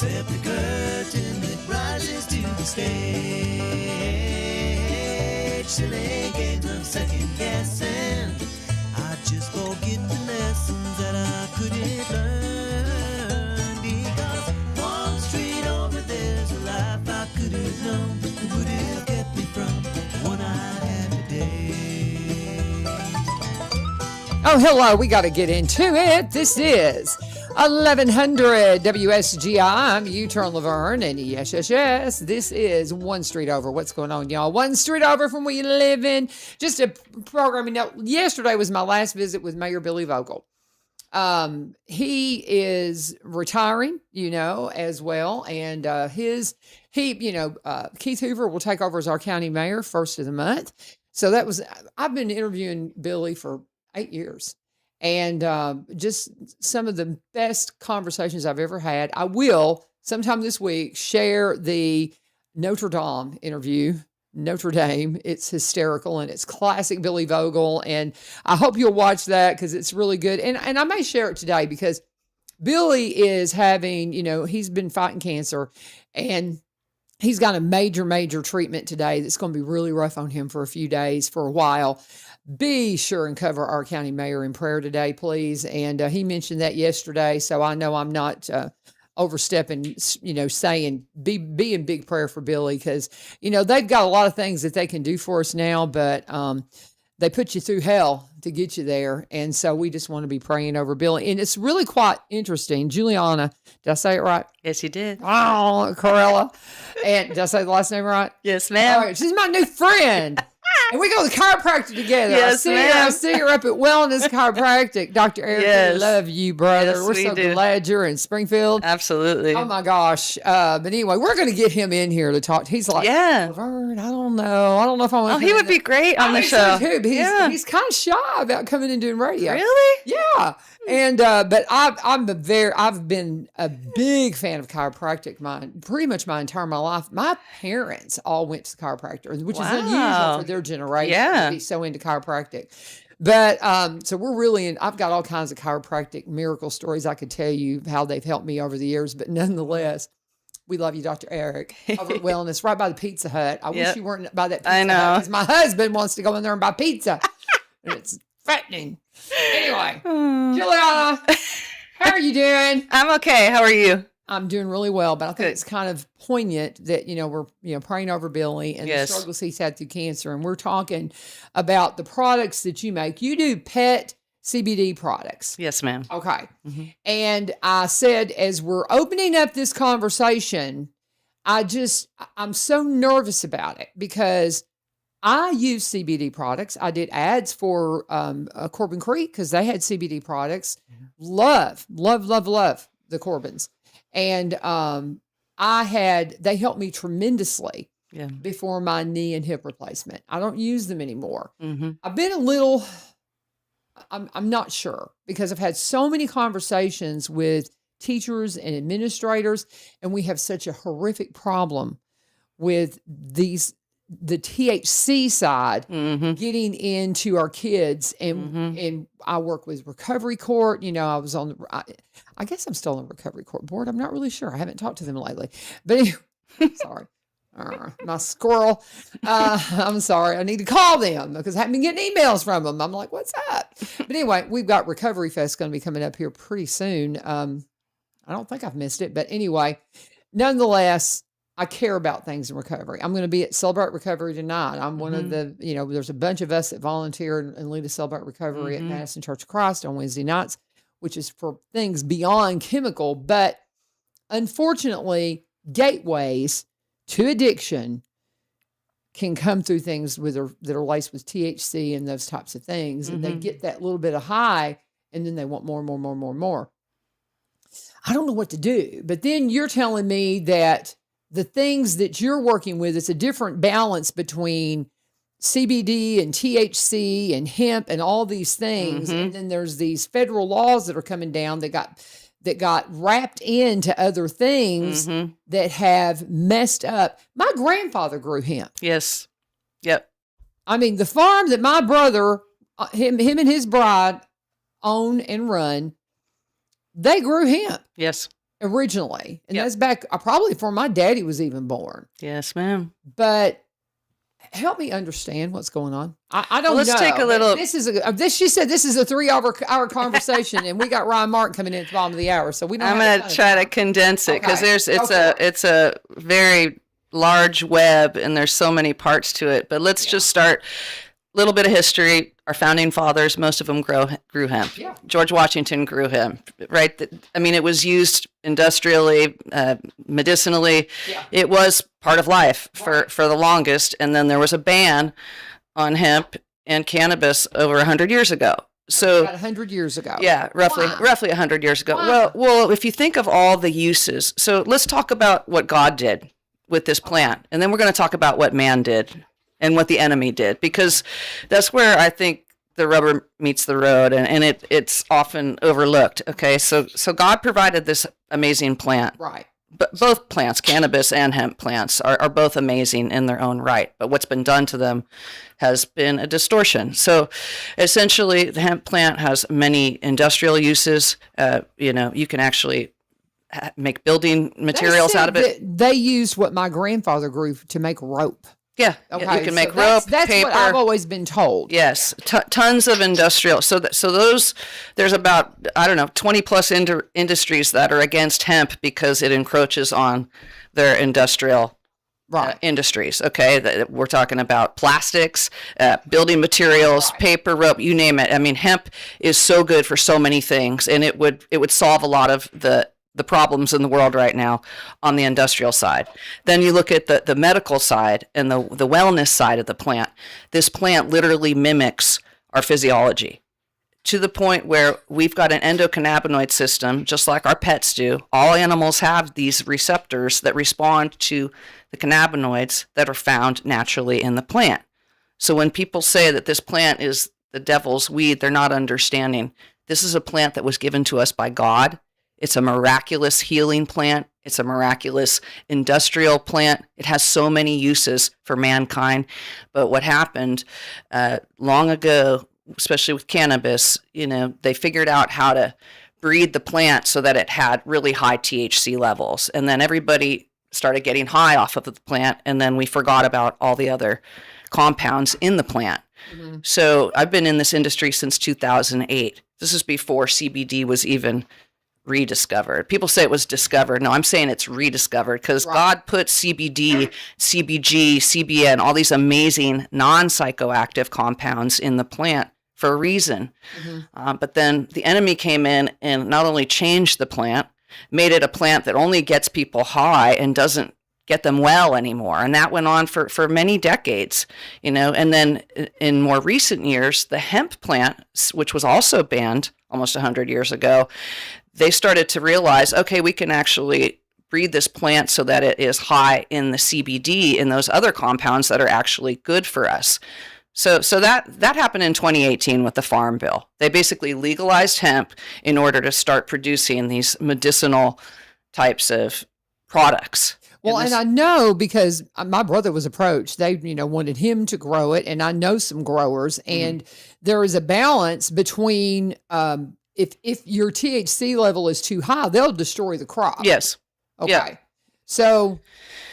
except the curtain that rises to the stage. Silly games of second guessing. I just forget the lessons that I couldn't learn. Because one street over there's a life I could have known that would have kept me from the one I have today. Oh, hello. We got to get into it. This is 1100 WSGI. I'm U-Turn LaVern, and yes, this is One Street Over. What's going on, y'all? One street over from where you live in. Just a programming note. Yesterday was my last visit with Mayor Billy Vogel. He is retiring, as well. And Keith Hoover will take over as our county mayor first of the month. So I've been interviewing Billy for 8 years. And just some of the best conversations I've ever had. I will, sometime this week, share the Notre Dame interview. Notre Dame. It's hysterical, and it's classic Billy Vogel. And I hope you'll watch that because it's really good. And I may share it today because Billy is having, he's been fighting cancer. And he's got a major, major treatment today that's going to be really rough on him for a few days, for a while. Be sure and cover our county mayor in prayer today, please. And he mentioned that yesterday, so I know I'm not overstepping, saying be in big prayer for Billy because, they've got a lot of things that they can do for us now, but they put you through hell to get you there. And so we just want to be praying over Billy. And it's really quite interesting. Julianna, did I say it right? Yes, you did. Oh, Carella. And did I say the last name right? Yes, ma'am. All right, she's my new friend. And we go to chiropractic together. Yes, I see her up at Wellness Chiropractic. Dr. Eric, Yes. we love you, brother. Yes, We're we so do. glad you're in Springfield. Absolutely. Oh, my gosh. But anyway, we're going to get him in here to talk. He's like, Yeah. LaVern, I don't know. I don't know if I want to Oh, he would be great on the show. He's kind of shy about coming and doing radio. Really? Yeah. And but I've been a big fan of chiropractic pretty much my entire life. My parents all went to the chiropractor, which is unusual for their generation to be so into chiropractic. But so we're really I've got all kinds of chiropractic miracle stories I could tell you how they've helped me over the years, but nonetheless, we love you, Dr. Eric, over at Wellness, right by the Pizza Hut. I wish you weren't by that Pizza Hut because my husband wants to go in there and buy pizza. And it's fattening. Anyway, Juliana, how are you doing? I'm okay. How are you? I'm doing really well, but I think it's kind of poignant that, we're, praying over Billy and the struggles he's had through cancer. And we're talking about the products that you make. You do pet CBD products. Yes, ma'am. Okay. Mm-hmm. And I said, as we're opening up this conversation, I'm so nervous about it because I use CBD products. I did ads for Corbin Creek because they had CBD products. Mm-hmm. Love the Corbins. And they helped me tremendously before my knee and hip replacement. I don't use them anymore. Mm-hmm. I've been I'm not sure because I've had so many conversations with teachers and administrators, and we have such a horrific problem with the THC side getting into our kids. And I work with Recovery Court. I was on I guess I'm still on the Recovery Court board. I'm not really sure. I haven't talked to them lately. But anyway, sorry. My squirrel. I'm sorry. I need to call them because I haven't been getting emails from them. I'm like, what's up? But anyway, we've got Recovery Fest going to be coming up here pretty soon. I don't think I've missed it. But anyway, nonetheless, I care about things in recovery. I'm going to be at Celebrate Recovery tonight. I'm one of the, there's a bunch of us that volunteer and lead a Celebrate Recovery at Madison Church of Christ on Wednesday nights, which is for things beyond chemical. But unfortunately, gateways to addiction can come through things that are laced with THC and those types of things. And they get that little bit of high, and then they want more and more and more and more and more. I don't know what to do. But then you're telling me that the things that you're working with, it's a different balance between CBD and THC and hemp and all these things. And then there's these federal laws that are coming down that got wrapped into other things that have messed up. My grandfather grew hemp. Yes. Yep. I mean, the farm that my brother, him and his bride own and run, they grew hemp. Yes. originally. And Yep. that's back probably before my daddy was even born. Yes, ma'am. But help me understand what's going on. I don't Well, let's know. take a little- This is she said this is a 3 hour conversation, and we got Ryan Martin coming in at the bottom of the hour, so we don't. I'm have going to try to condense it because Okay. it's a very large web and there's so many parts to it. But let's just start a little bit of history. Our founding fathers, most of them grew hemp. Yeah. George Washington grew hemp, right? I mean, it was used industrially, medicinally. Yeah. It was part of life for the longest. And then there was a ban on hemp and cannabis over 100 years ago. So about 100 years ago. yeah, roughly Wow. 100 years ago. Wow. Well, if you think of all the uses, so let's talk about what God did with this plant, and then we're going to talk about what man did and what the enemy did, because that's where I think the rubber meets the road, and it's often overlooked. Okay, so God provided this amazing plant. Right. But both plants, cannabis and hemp plants, are both amazing in their own right. But what's been done to them has been a distortion. So essentially, the hemp plant has many industrial uses. You can actually make building materials out of it. They used what my grandfather grew to make rope. Yeah, Okay, you can make so that's- rope, That's paper. what I've always been told. Yes, tons of industrial. So those, there's about, I don't know, 20 plus industries that are against hemp because it encroaches on their industrial Right. industries. Okay, we're talking about plastics, building materials, paper, rope, you name it. I mean, hemp is so good for so many things, and it would solve a lot of the problems in the world right now on the industrial side. Then you look at the medical side and the wellness side of the plant. This plant literally mimics our physiology to the point where we've got an endocannabinoid system, just like our pets do. All animals have these receptors that respond to the cannabinoids that are found naturally in the plant. So when people say that this plant is the devil's weed, they're not understanding. This is a plant that was given to us by God. It's a miraculous healing plant. It's a miraculous industrial plant. It has so many uses for mankind. But what happened long ago, especially with cannabis, they figured out how to breed the plant so that it had really high THC levels. And then everybody started getting high off of the plant. And then we forgot about all the other compounds in the plant. Mm-hmm. So I've been in this industry since 2008. This is before CBD was even rediscovered. People say it was discovered. No, I'm saying it's rediscovered because God put CBD, CBG, CBN, all these amazing non-psychoactive compounds in the plant for a reason. Mm-hmm. But then the enemy came in and not only changed the plant, made it a plant that only gets people high and doesn't get them well anymore. And that went on for many decades, and then in more recent years, the hemp plant, which was also banned almost 100 years ago, they started to realize, okay, we can actually breed this plant so that it is high in the CBD and those other compounds that are actually good for us. So that happened in 2018 with the Farm Bill. They basically legalized hemp in order to start producing these medicinal types of products. Well, and I know because my brother was approached. They, wanted him to grow it, and I know some growers, and there is a balance between if your THC level is too high, they'll destroy the crop. Yes. Okay. Yeah. So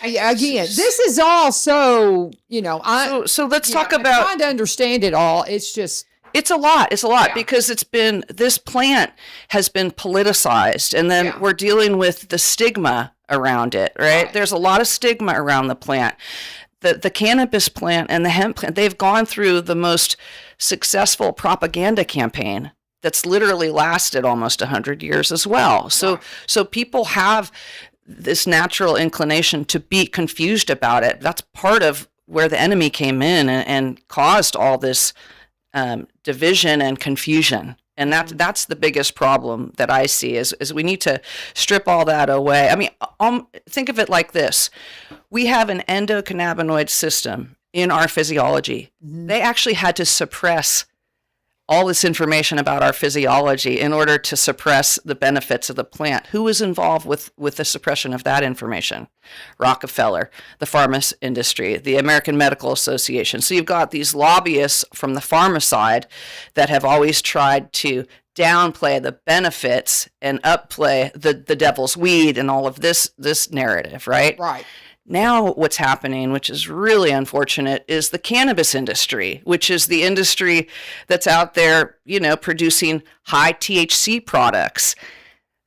again, this is all so, So let's talk about trying to understand it all. It's just. It's a lot because this plant has been politicized, and then we're dealing with the stigma around it, right? There's a lot of stigma around the plant. The cannabis plant and the hemp plant, they've gone through the most successful propaganda campaign that's literally lasted almost 100 years as well. So people have this natural inclination to be confused about it. That's part of where the enemy came in and caused all this division and confusion. And that's the biggest problem that I see is we need to strip all that away. I mean, think of it like this. We have an endocannabinoid system in our physiology. Mm-hmm. They actually had to suppress all this information about our physiology in order to suppress the benefits of the plant. Who was involved with the suppression of that information? Rockefeller, the pharma industry, the American Medical Association. So you've got these lobbyists from the pharma side that have always tried to downplay the benefits and upplay the devil's weed and all of this narrative, right? Right. Now what's happening, which is really unfortunate, is the cannabis industry, which is the industry that's out there, producing high THC products.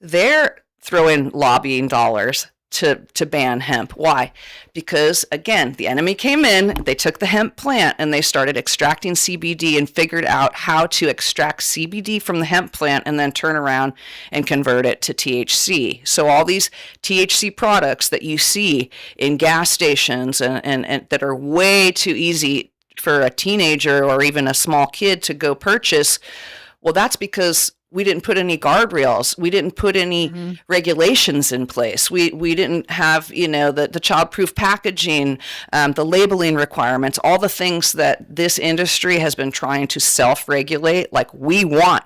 They're throwing lobbying dollars to ban hemp. Why? Because, again, the enemy came in, they took the hemp plant, and they started extracting CBD and figured out how to extract CBD from the hemp plant and then turn around and convert it to THC. So all these THC products that you see in gas stations and that are way too easy for a teenager or even a small kid to go purchase, well, that's because we didn't put any guardrails. We didn't put any regulations in place. We didn't have, the child-proof packaging, the labeling requirements, all the things that this industry has been trying to self-regulate. Like, we want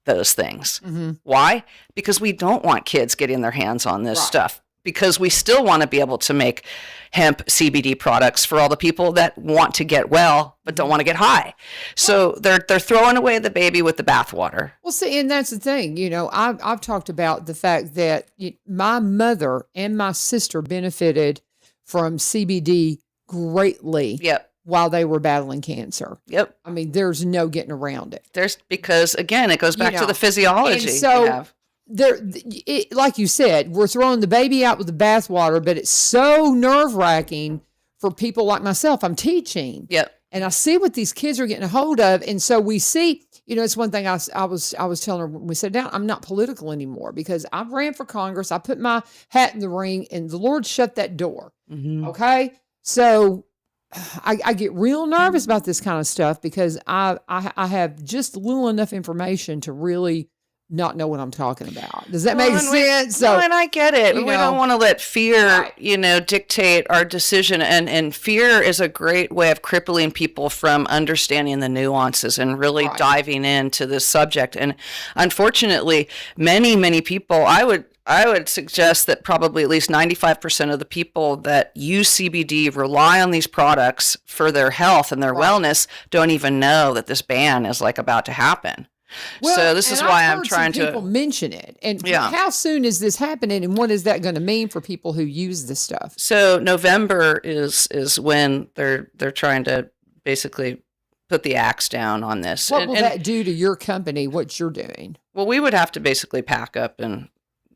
those things. Why? Because we don't want kids getting their hands on this stuff. Because we still want to be able to make hemp CBD products for all the people that want to get well but don't want to get high. So they're throwing away the baby with the bathwater. Well, see, and that's the thing. I've talked about the fact that my mother and my sister benefited from CBD greatly. Yep. While they were battling cancer. Yep. I mean, there's no getting around it. Because again, it goes back to the physiology. And so like you said, we're throwing the baby out with the bathwater, but it's so nerve-wracking for people like myself. I'm teaching. Yep. And I see what these kids are getting a hold of. And so we see, it's one thing I was telling her when we sat down, I'm not political anymore because I ran for Congress. I put my hat in the ring and the Lord shut that door. Okay. So I get real nervous about this kind of stuff because I have just little enough information to really not know what I'm talking about. Does that make sense? And I get it. We don't want to let fear, dictate our decision. And fear is a great way of crippling people from understanding the nuances and really diving into this subject. And unfortunately, many, many people, I would suggest that probably at least 95% of the people that use CBD rely on these products for their health and their wellness don't even know that this ban is about to happen. Well, so this is why I'm trying to people mention it. And how soon is this happening and what is that going to mean for people who use this stuff? So November is when they're trying to basically put the axe down on this. What will that do to your company, what you're doing? Well, we would have to basically pack up and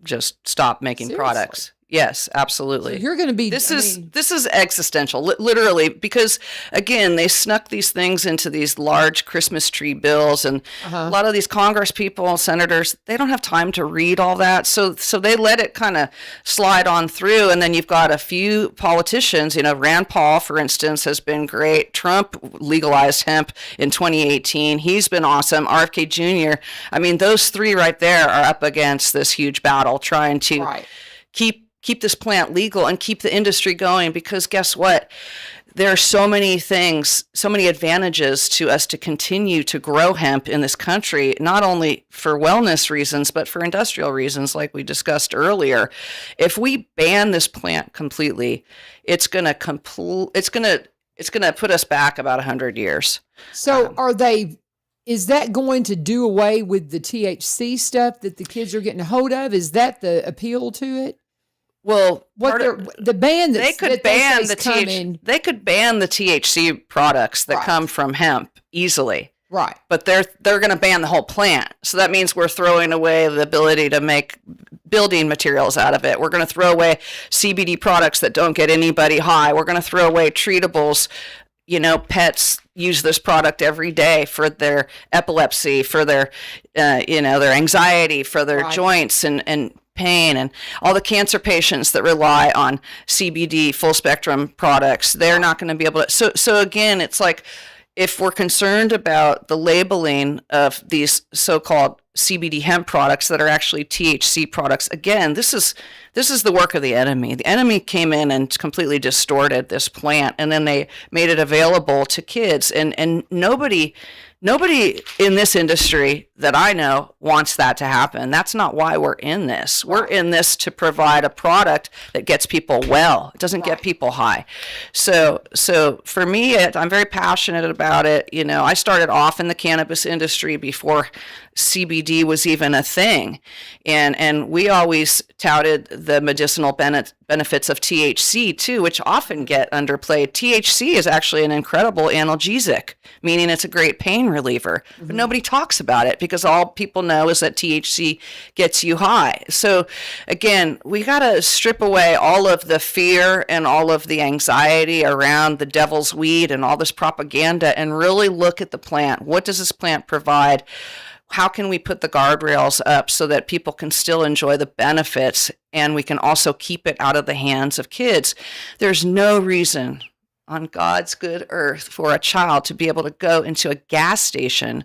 just stop making products. Yes, absolutely. So you're going to be. This is existential, literally, because again, they snuck these things into these large Christmas tree bills, and a lot of these Congress people, senators, they don't have time to read all that, so they let it kind of slide on through, and then you've got a few politicians. Rand Paul, for instance, has been great. Trump legalized hemp in 2018. He's been awesome. RFK Jr. I mean, those three right there are up against this huge battle, trying to keep this plant legal and keep the industry going, because guess what? There are so many things, so many advantages to us to continue to grow hemp in this country, not only for wellness reasons, but for industrial reasons, like we discussed earlier. If we ban this plant completely, it's going to put us back about 100 years. So is that going to do away with the THC stuff that the kids are getting a hold of? Is that the appeal to it? Well, the ban they could ban the THC products that come from hemp easily. Right. But they're going to ban the whole plant. So that means we're throwing away the ability to make building materials out of it. We're going to throw away CBD products that don't get anybody high. We're going to throw away treatables. Pets use this product every day for their epilepsy, for their, their anxiety, for their joints and pain, and all the cancer patients that rely on CBD full spectrum products. They're not going to be able to. So again, it's like, if we're concerned about the labeling of these so-called CBD hemp products that are actually THC products, again, this is the work of the enemy. The enemy came in and completely distorted this plant, and then they made it available to kids, and nobody Nobody in this industry that I know wants that to happen. That's not why we're in this. We're in this to provide a product that gets people well. It doesn't get people high. So for me, I'm very passionate about it. You know, I started off in the cannabis industry before CBD was even a thing. And we always touted the medicinal benefits of THC too, which often get underplayed. THC is actually an incredible analgesic, meaning it's a great pain reliever. But nobody talks about it because all people know is that THC gets you high. So again, we got to strip away all of the fear and all of the anxiety around the devil's weed and all this propaganda and really look at the plant. What does this plant provide? How can we put the guardrails up so that people can still enjoy the benefits and we can also keep it out of the hands of kids? There's no reason on God's good earth for a child to be able to go into a gas station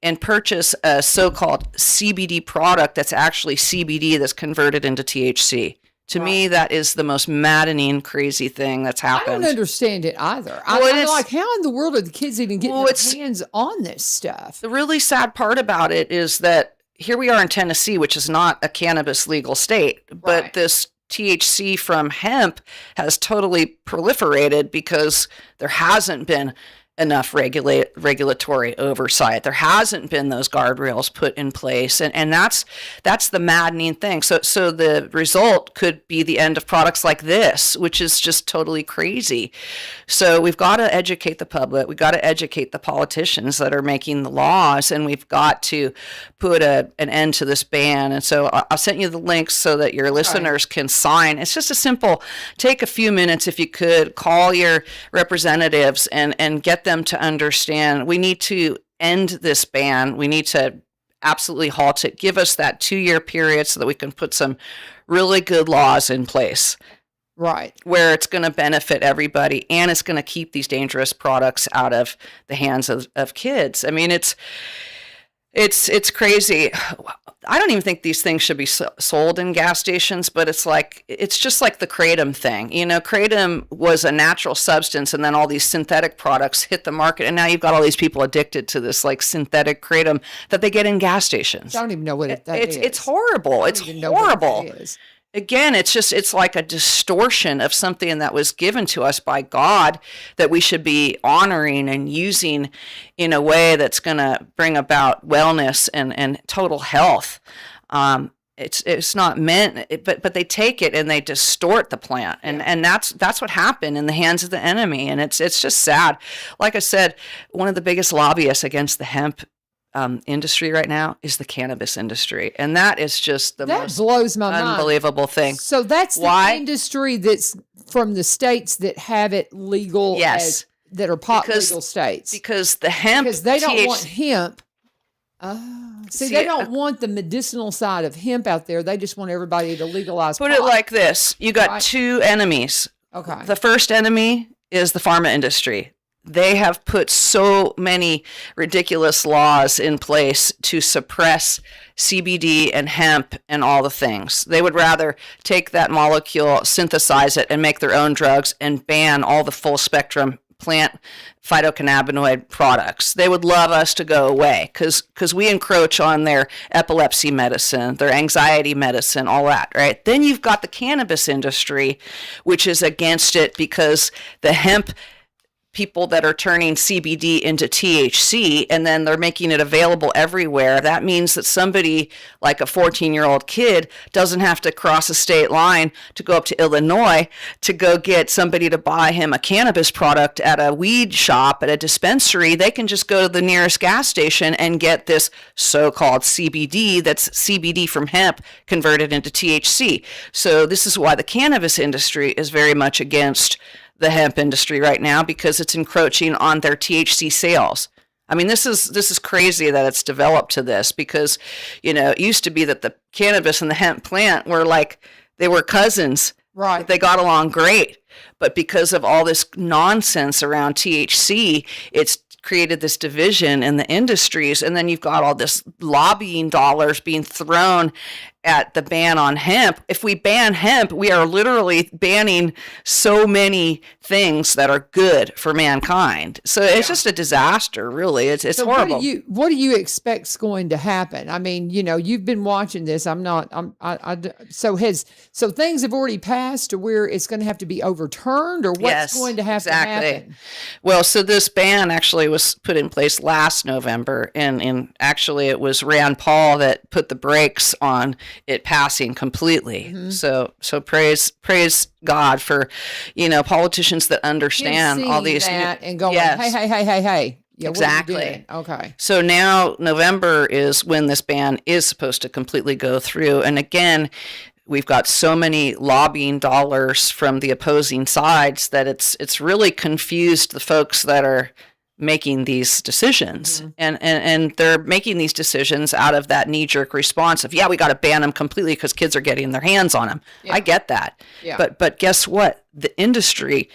and purchase a so-called CBD product that's actually CBD that's converted into THC. To me, that is the most maddening, crazy thing that's happened. I don't understand it either. I'm like, how in the world are the kids even getting their hands on this stuff? The really sad part about it is that here we are in Tennessee, which is not a cannabis legal state, but this THC from hemp has totally proliferated because there hasn't been enough regulatory oversight. There hasn't been those guardrails put in place. And that's the maddening thing. So the result could be the end of products like this, which is just totally crazy. So we've got to educate the public. We've got to educate the politicians that are making the laws, and we've got to put an end to this ban. And so I'll send you the links so that your listeners can sign. It's just a simple, take a few minutes if you could, call your representatives and get them to understand we need to end this ban. We need to absolutely halt it. Give us that 2-year period so that we can put some really good laws in place. Right. Where it's going to benefit everybody and it's going to keep these dangerous products out of the hands of kids. I mean, it's crazy. I don't even think these things should be sold in gas stations, but it's just like the Kratom thing. You know, Kratom was a natural substance, and then all these synthetic products hit the market, and now you've got all these people addicted to this like synthetic Kratom that they get in gas stations. I don't even know what that is. It's horrible. It's horrible. Again, it's like a distortion of something that was given to us by God that we should be honoring and using in a way that's going to bring about wellness and total health. It's not meant, but they take it and they distort the plant, and that's what happened in the hands of the enemy, and it's just sad. Like I said, one of the biggest lobbyists against the hemp industry right now is the cannabis industry, and that is just the most blows my unbelievable mind. thing. So that's the industry that's from the states that have it legal, that are pot legal states, because the hemp, because they don't want hemp. They don't want the medicinal side of hemp out there. They just want everybody to legalize. Put it like this: you got two enemies. Okay. The first enemy is the pharma industry. They have put so many ridiculous laws in place to suppress CBD and hemp and all the things. They would rather take that molecule, synthesize it, and make their own drugs and ban all the full spectrum plant phytocannabinoid products. They would love us to go away because we encroach on their epilepsy medicine, their anxiety medicine, all that, right? Then you've got the cannabis industry, which is against it because the hemp people that are turning CBD into THC, and then they're making it available everywhere. That means that somebody like a 14-year-old kid doesn't have to cross a state line to go up to Illinois to go get somebody to buy him a cannabis product at a weed shop, at a dispensary. They can just go to the nearest gas station and get this so-called CBD that's CBD from hemp converted into THC. So this is why the cannabis industry is very much against the hemp industry right now, because it's encroaching on their THC sales. I mean, this is crazy that it's developed to this, because, you know, it used to be that the cannabis and the hemp plant were like, they were cousins. Right. They got along great. But because of all this nonsense around THC, it's created this division in the industries, and then you've got all this lobbying dollars being thrown at the ban on hemp. If we ban hemp, we are literally banning so many things that are good for mankind. So it's just a disaster, really. It's So horrible. what do you expect's going to happen? I mean, you've been watching this. So things have already passed to where it's going to have to be overturned, or what's going to have to happen? Well, so this ban actually was put in place last November, and actually it was Rand Paul that put the brakes on it passing completely. So praise God for, politicians that understand all these that and going, hey. Yeah, exactly. What are you doing? Okay. So now November is when this ban is supposed to completely go through. And again, we've got so many lobbying dollars from the opposing sides that it's really confused the folks that are making these decisions. And they're making these decisions out of that knee-jerk response of, we got to ban them completely because kids are getting their hands on them. I get that. But guess what? The industry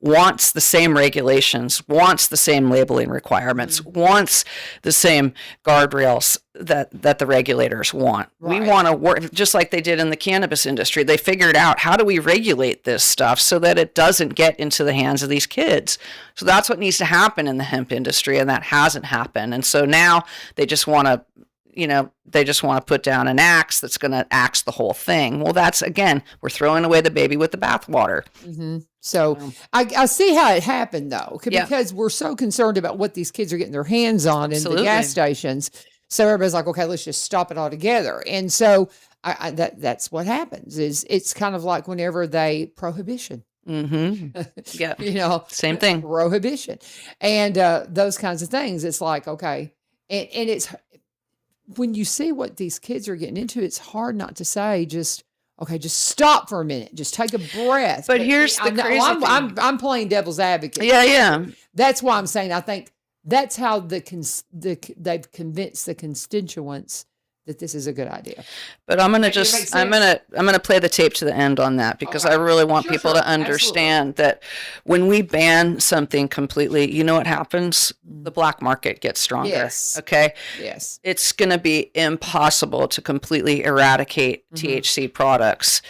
wants the same regulations, wants the same labeling requirements, wants the same guardrails that the regulators want. We want to work just like they did in the cannabis industry. They figured out, how do we regulate this stuff so that it doesn't get into the hands of these kids? So that's what needs to happen in the hemp industry, and that hasn't happened. And so now they just want to put down an axe that's going to axe the whole thing. Well, that's, again, we're throwing away the baby with the bathwater. So I see how it happened, though, because we're so concerned about what these kids are getting their hands on in the gas stations. So everybody's like, okay, let's just stop it all together. And so that's what happens. Is it's kind of like whenever they prohibition. Same thing. Prohibition. And those kinds of things. It's like, okay. And it's, when you see what these kids are getting into, it's hard not to say, just stop for a minute. Just take a breath. But here's the crazy thing. I'm playing devil's advocate. Yeah. That's why I'm saying I think that's how they've convinced the constituents that this is a good idea. But I'm gonna play the tape to the end on that, because I really want people to understand that when we ban something completely, you know what happens? The black market gets stronger. Yes. Okay. Yes. It's gonna be impossible to completely eradicate THC products.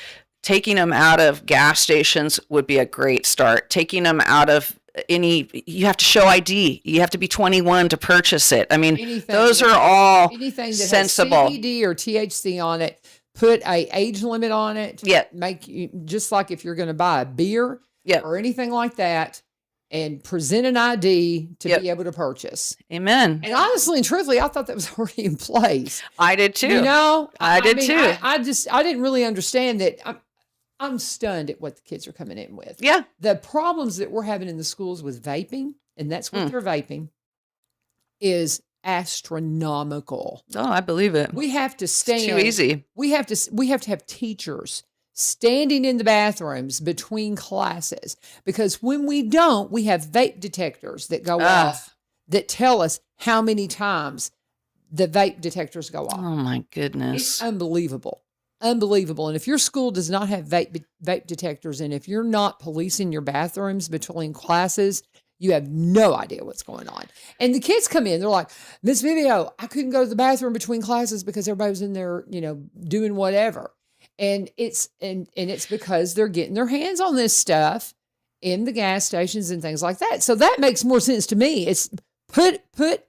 Taking them out of gas stations would be a great start. Taking them out of you have to show ID. You have to be 21 to purchase it. I mean, those are all anything that sensible. has CBD or THC on it. Put a age limit on it. Yeah. Make you, just like if you're going to buy a beer or anything like that, and present an ID to be able to purchase. Amen. And honestly and truthfully, I thought that was already in place. I did too. I did too. I didn't really understand that. I'm stunned at what the kids are coming in with. Yeah. The problems that we're having in the schools with vaping, and that's what they're vaping, is astronomical. Oh, I believe it. We have to stand. It's too easy. We have to have teachers standing in the bathrooms between classes, because when we don't, we have vape detectors that go off that tell us how many times the vape detectors go off. Oh my goodness. It's unbelievable. Unbelievable. And if your school does not have vape detectors, and if you're not policing your bathrooms between classes, you have no idea what's going on. And the kids come in, they're like, Miss Vivio, I couldn't go to the bathroom between classes because everybody was in there, doing whatever. And it's because they're getting their hands on this stuff in the gas stations and things like that. So that makes more sense to me. It's put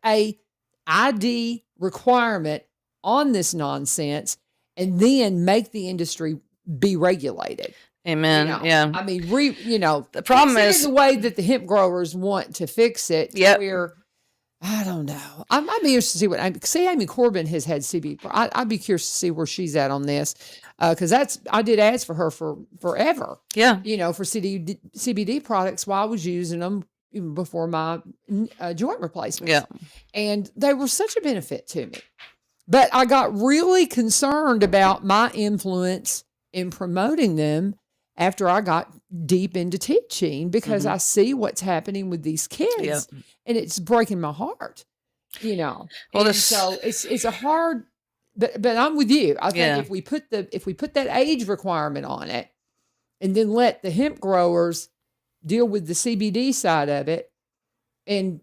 a ID requirement on this nonsense, and then make the industry be regulated. Amen. Yeah. I mean, the problem is the way that the hemp growers want to fix it. Yep. Where, I don't know. I'd be interested to see Amy Corbin has had CBD. I'd be curious to see where she's at on this. Cause I did ads for her for forever. Yeah. For CBD products while I was using them even before my joint replacements. Yeah. And they were such a benefit to me. But I got really concerned about my influence in promoting them after I got deep into teaching, because I see what's happening with these kids, and it's breaking my heart, Well, so it's a hard, but I'm with you. I think if we put that age requirement on it, and then let the hemp growers deal with the CBD side of it, and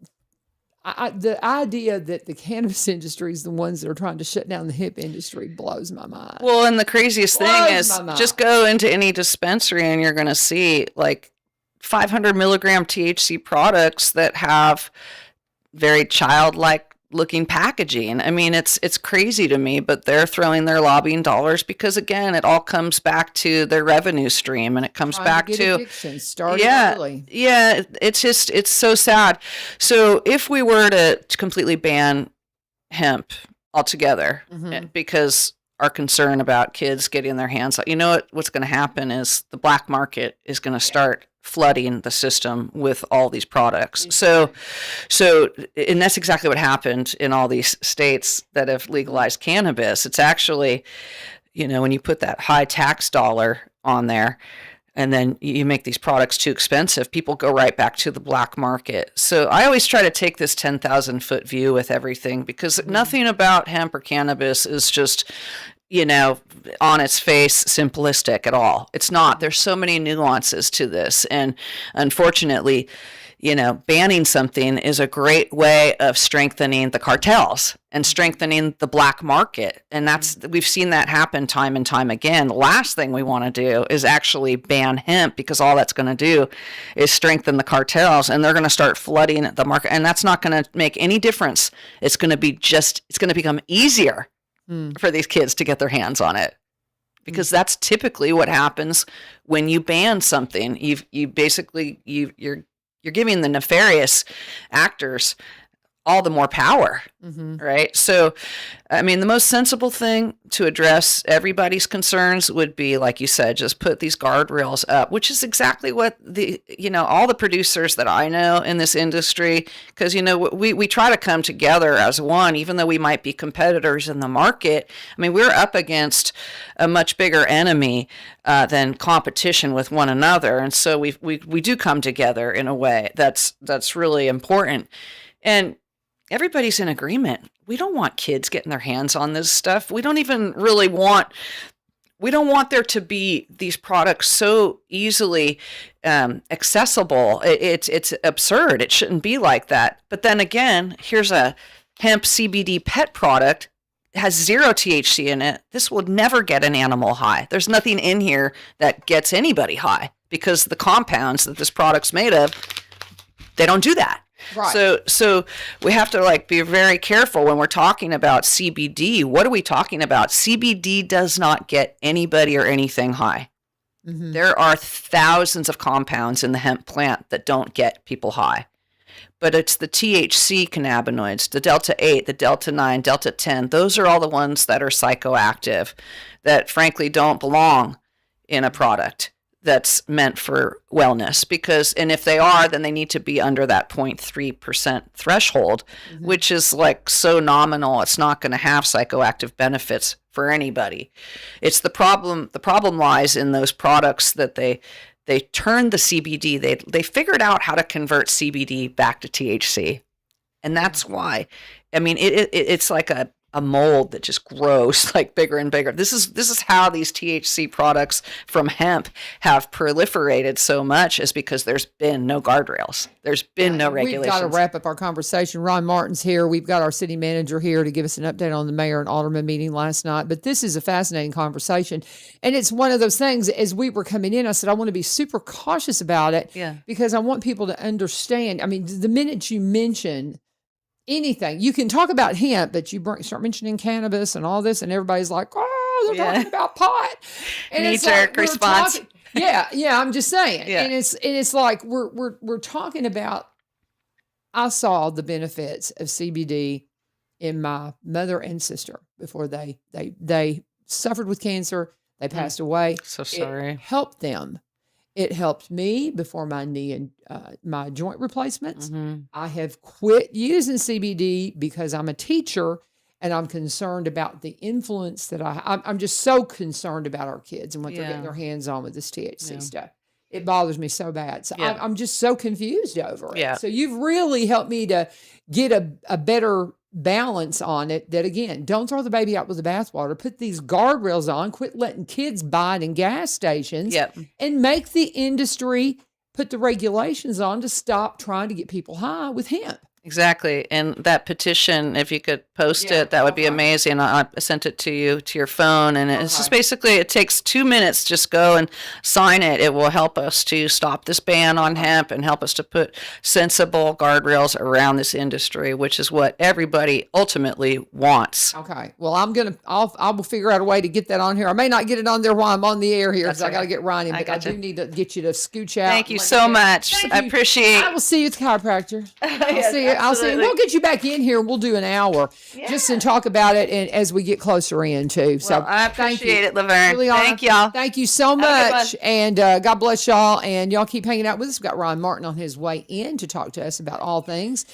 the idea that the cannabis industry is the ones that are trying to shut down the hemp industry blows my mind. Well, and the craziest thing Blows is my mind. just go into any dispensary and you're going to see like 500 milligram THC products that have very childlike looking packaging. I mean, it's crazy to me, but they're throwing their lobbying dollars because, again, it all comes back to their revenue stream, and it comes Trying back get to addiction started early. yeah. It's so sad. So if we were to completely ban hemp altogether, because our concern about kids getting their hands on, you know what's going to happen is the black market is going to start flooding the system with all these products. So, and that's exactly what happened in all these states that have legalized cannabis. It's actually, when you put that high tax dollar on there and then you make these products too expensive, people go right back to the black market. So I always try to take this 10,000 foot view with everything, because nothing about hemp or cannabis is just, on its face, simplistic at all. It's not. There's so many nuances to this. And unfortunately, banning something is a great way of strengthening the cartels and strengthening the black market. And we've seen that happen time and time again. The last thing we want to do is actually ban hemp, because all that's going to do is strengthen the cartels, and they're going to start flooding the market. And that's not going to make any difference. It's going to become easier for these kids to get their hands on it, because that's typically what happens when you ban something. You're giving the nefarious actors all the more power, right? So, I mean, the most sensible thing to address everybody's concerns would be, like you said, just put these guardrails up, which is exactly what all the producers that I know in this industry, because, we try to come together as one, even though we might be competitors in the market. I mean, we're up against a much bigger enemy than competition with one another. And so we do come together in a way that's really important. And everybody's in agreement. We don't want kids getting their hands on this stuff. We don't want there to be these products so easily accessible. It's absurd. It shouldn't be like that. But then again, here's a hemp CBD pet product. It has 0 THC in it. This will never get an animal high. There's nothing in here that gets anybody high, because the compounds that this product's made of, they don't do that. Right. So we have to be very careful when we're talking about CBD. What are we talking about? CBD does not get anybody or anything high. There are thousands of compounds in the hemp plant that don't get people high. But it's the THC cannabinoids, the Delta 8, the Delta 9, Delta 10. Those are all the ones that are psychoactive, that frankly don't belong in a product that's meant for wellness, and if they are, then they need to be under that 0.3% threshold, which is so nominal. It's not going to have psychoactive benefits for anybody. It's the problem lies in those products that they turned the CBD. They figured out how to convert CBD back to THC. And that's why, I mean, it's like a mold that just grows bigger and bigger. This is how these THC products from hemp have proliferated so much, is because there's been no guardrails. There's been no regulations. We've got to wrap up our conversation. Ron Martin's here. We've got our city manager here to give us an update on the mayor and alderman meeting last night. But this is a fascinating conversation. And it's one of those things, as we were coming in, I said, I want to be super cautious about it, because I want people to understand. I mean, the minute you mention anything, you can talk about hemp, but you start mentioning cannabis and all this, and everybody's like, "Oh, they're talking about pot." And knee-jerk response. I'm just saying. And it's like we're talking about. I saw the benefits of CBD in my mother and sister before they suffered with cancer. They passed away. So sorry. It helped them. It helped me before my knee and my joint replacements. I have quit using CBD because I'm a teacher and I'm concerned about the influence that I'm just so concerned about our kids and what they're getting their hands on with this THC stuff. It bothers me so bad. So I'm just so confused over it. So you've really helped me to get a better balance on it, that again, don't throw the baby out with the bathwater. Put these guardrails on, quit letting kids buy it in gas stations, and make the industry put the regulations on to stop trying to get people high with hemp. Exactly. And that petition, if you could post Yeah, it, that would be okay. amazing. I sent it to you to your phone, and it's just Okay. basically, it takes 2 minutes. Just go and sign it. It will help us to stop this ban on hemp and help us to put sensible guardrails around this industry, which is what everybody ultimately wants. Okay. Well, I will figure out a way to get that on here. I may not get it on there while I'm on the air here because That's I got to okay. get Ryan in, I but I gotcha. do need to get you to scooch out. Thank you and let so me- much. Thank I you. appreciate. I will see you at the chiropractor. I'll Yes, see you. I'll see you. absolutely. We'll get you back in here and we'll do an hour just and talk about it and as we get closer in too. So Well, I thank you. appreciate it, LaVern. Julianna, Thank y'all. Thank you so Have a good much. And God bless y'all. And y'all keep hanging out with us. We've got Ryan Martin on his way in to talk to us about all things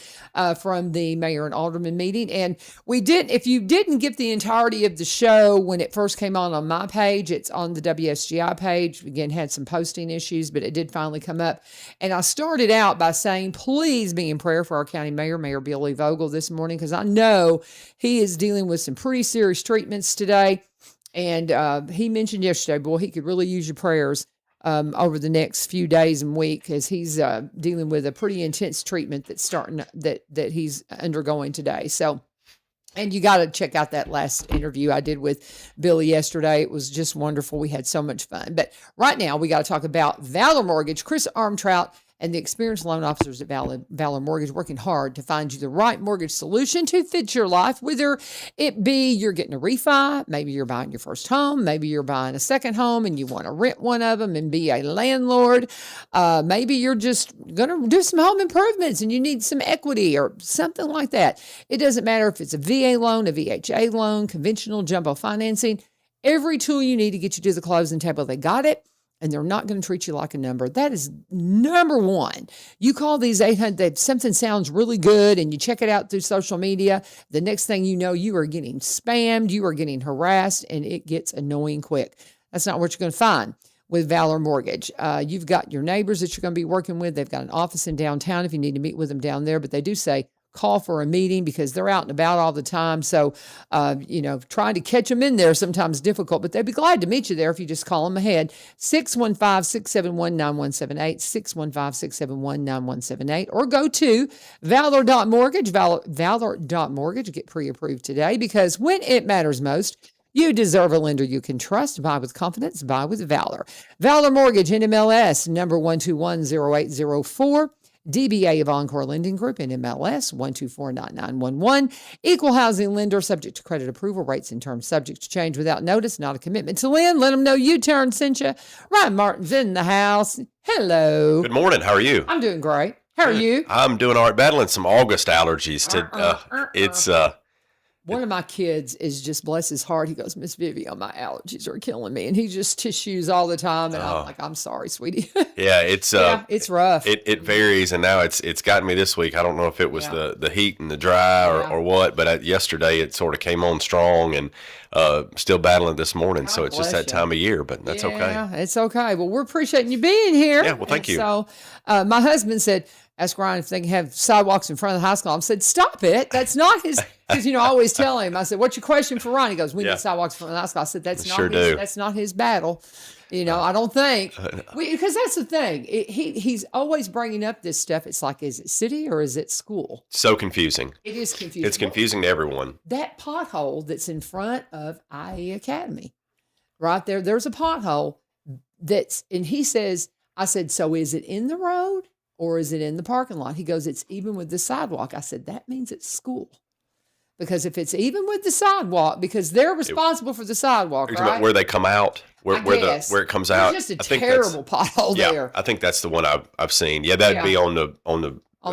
from the mayor and alderman meeting. And if you didn't get the entirety of the show when it first came on my page, it's on the WSGI page. Again, had some posting issues, but it did finally come up. And I started out by saying, please be in prayer for our county mayor, Mayor Billy Vogel, this morning, because I know he is dealing with some pretty serious treatments today. And he mentioned yesterday, boy, he could really use your prayers over the next few days and week as he's dealing with a pretty intense treatment that he's undergoing today. So, and you got to check out that last interview I did with Billy yesterday. It was just wonderful. We had so much fun. But right now, we got to talk about Valor Mortgage. Chris Armtrout and the experienced loan officers at Valor Mortgage working hard to find you the right mortgage solution to fit your life, whether it be you're getting a refi, maybe you're buying your first home, maybe you're buying a second home and you want to rent one of them and be a landlord. Maybe you're just going to do some home improvements and you need some equity or something like that. It doesn't matter if it's a VA loan, a VHA loan, conventional jumbo financing, every tool you need to get you to the closing table, they got it. And they're not going to treat you like a number. That is number one. You call these 800, something sounds really good, and you check it out through social media. The next thing you know, you are getting spammed, you are getting harassed, and it gets annoying quick. That's not what you're going to find with Valor Mortgage. You've got your neighbors that you're going to be working with. They've got an office in downtown if you need to meet with them down there, but they do say, call for a meeting because they're out and about all the time. So, trying to catch them in there sometimes difficult, but they'd be glad to meet you there if you just call them ahead. 615-671-9178, 615-671-9178, or go to valor.mortgage, valor.mortgage, get pre-approved today because when it matters most, you deserve a lender you can trust. Buy with confidence. Buy with Valor. Valor Mortgage, NMLS, number 1210804. DBA of Encore Lending Group, NMLS 1249911. Equal housing lender subject to credit approval. Rates and terms subject to change without notice. Not a commitment to lend. Let them know U-Turn sent you. Ryan Martin's in the house. Hello. Good morning. How are you? I'm doing great. How are you? I'm doing all right. Battling some August allergies. It's One of my kids is just, bless his heart, he goes, Miss Vivio, my allergies are killing me. And he just tissues all the time. And I'm like, I'm sorry, sweetie. yeah, it's it's rough. it varies, and now it's gotten me this week. I don't know if it was the heat and the dry or what, but yesterday it sort of came on strong, and still battling this morning. So it's just bless that you. time of year, but that's okay. Yeah, it's okay. Well, we're appreciating you being here. Yeah, well, thank you. So my husband said, ask Ryan if they can have sidewalks in front of the high school. I said, stop it. That's not his, because, I always tell him, I said, what's your question for Ryan? He goes, we need sidewalks in front of the high school. I said, that's not his battle. I don't think, because that's the thing. He's always bringing up this stuff. It's like, is it city or is it school? So confusing. It is confusing. It's confusing to everyone. That pothole that's in front of IE Academy, right there, there's a pothole and he says, I said, so is it in the road or is it in the parking lot? He goes, it's even with the sidewalk. I said, that means it's school. Because if it's even with the sidewalk, because they're responsible for the sidewalk, You're right? talking about where they come out, where it comes out. It's just a terrible pothole there. I think that's the one I've seen. Yeah, that'd be on the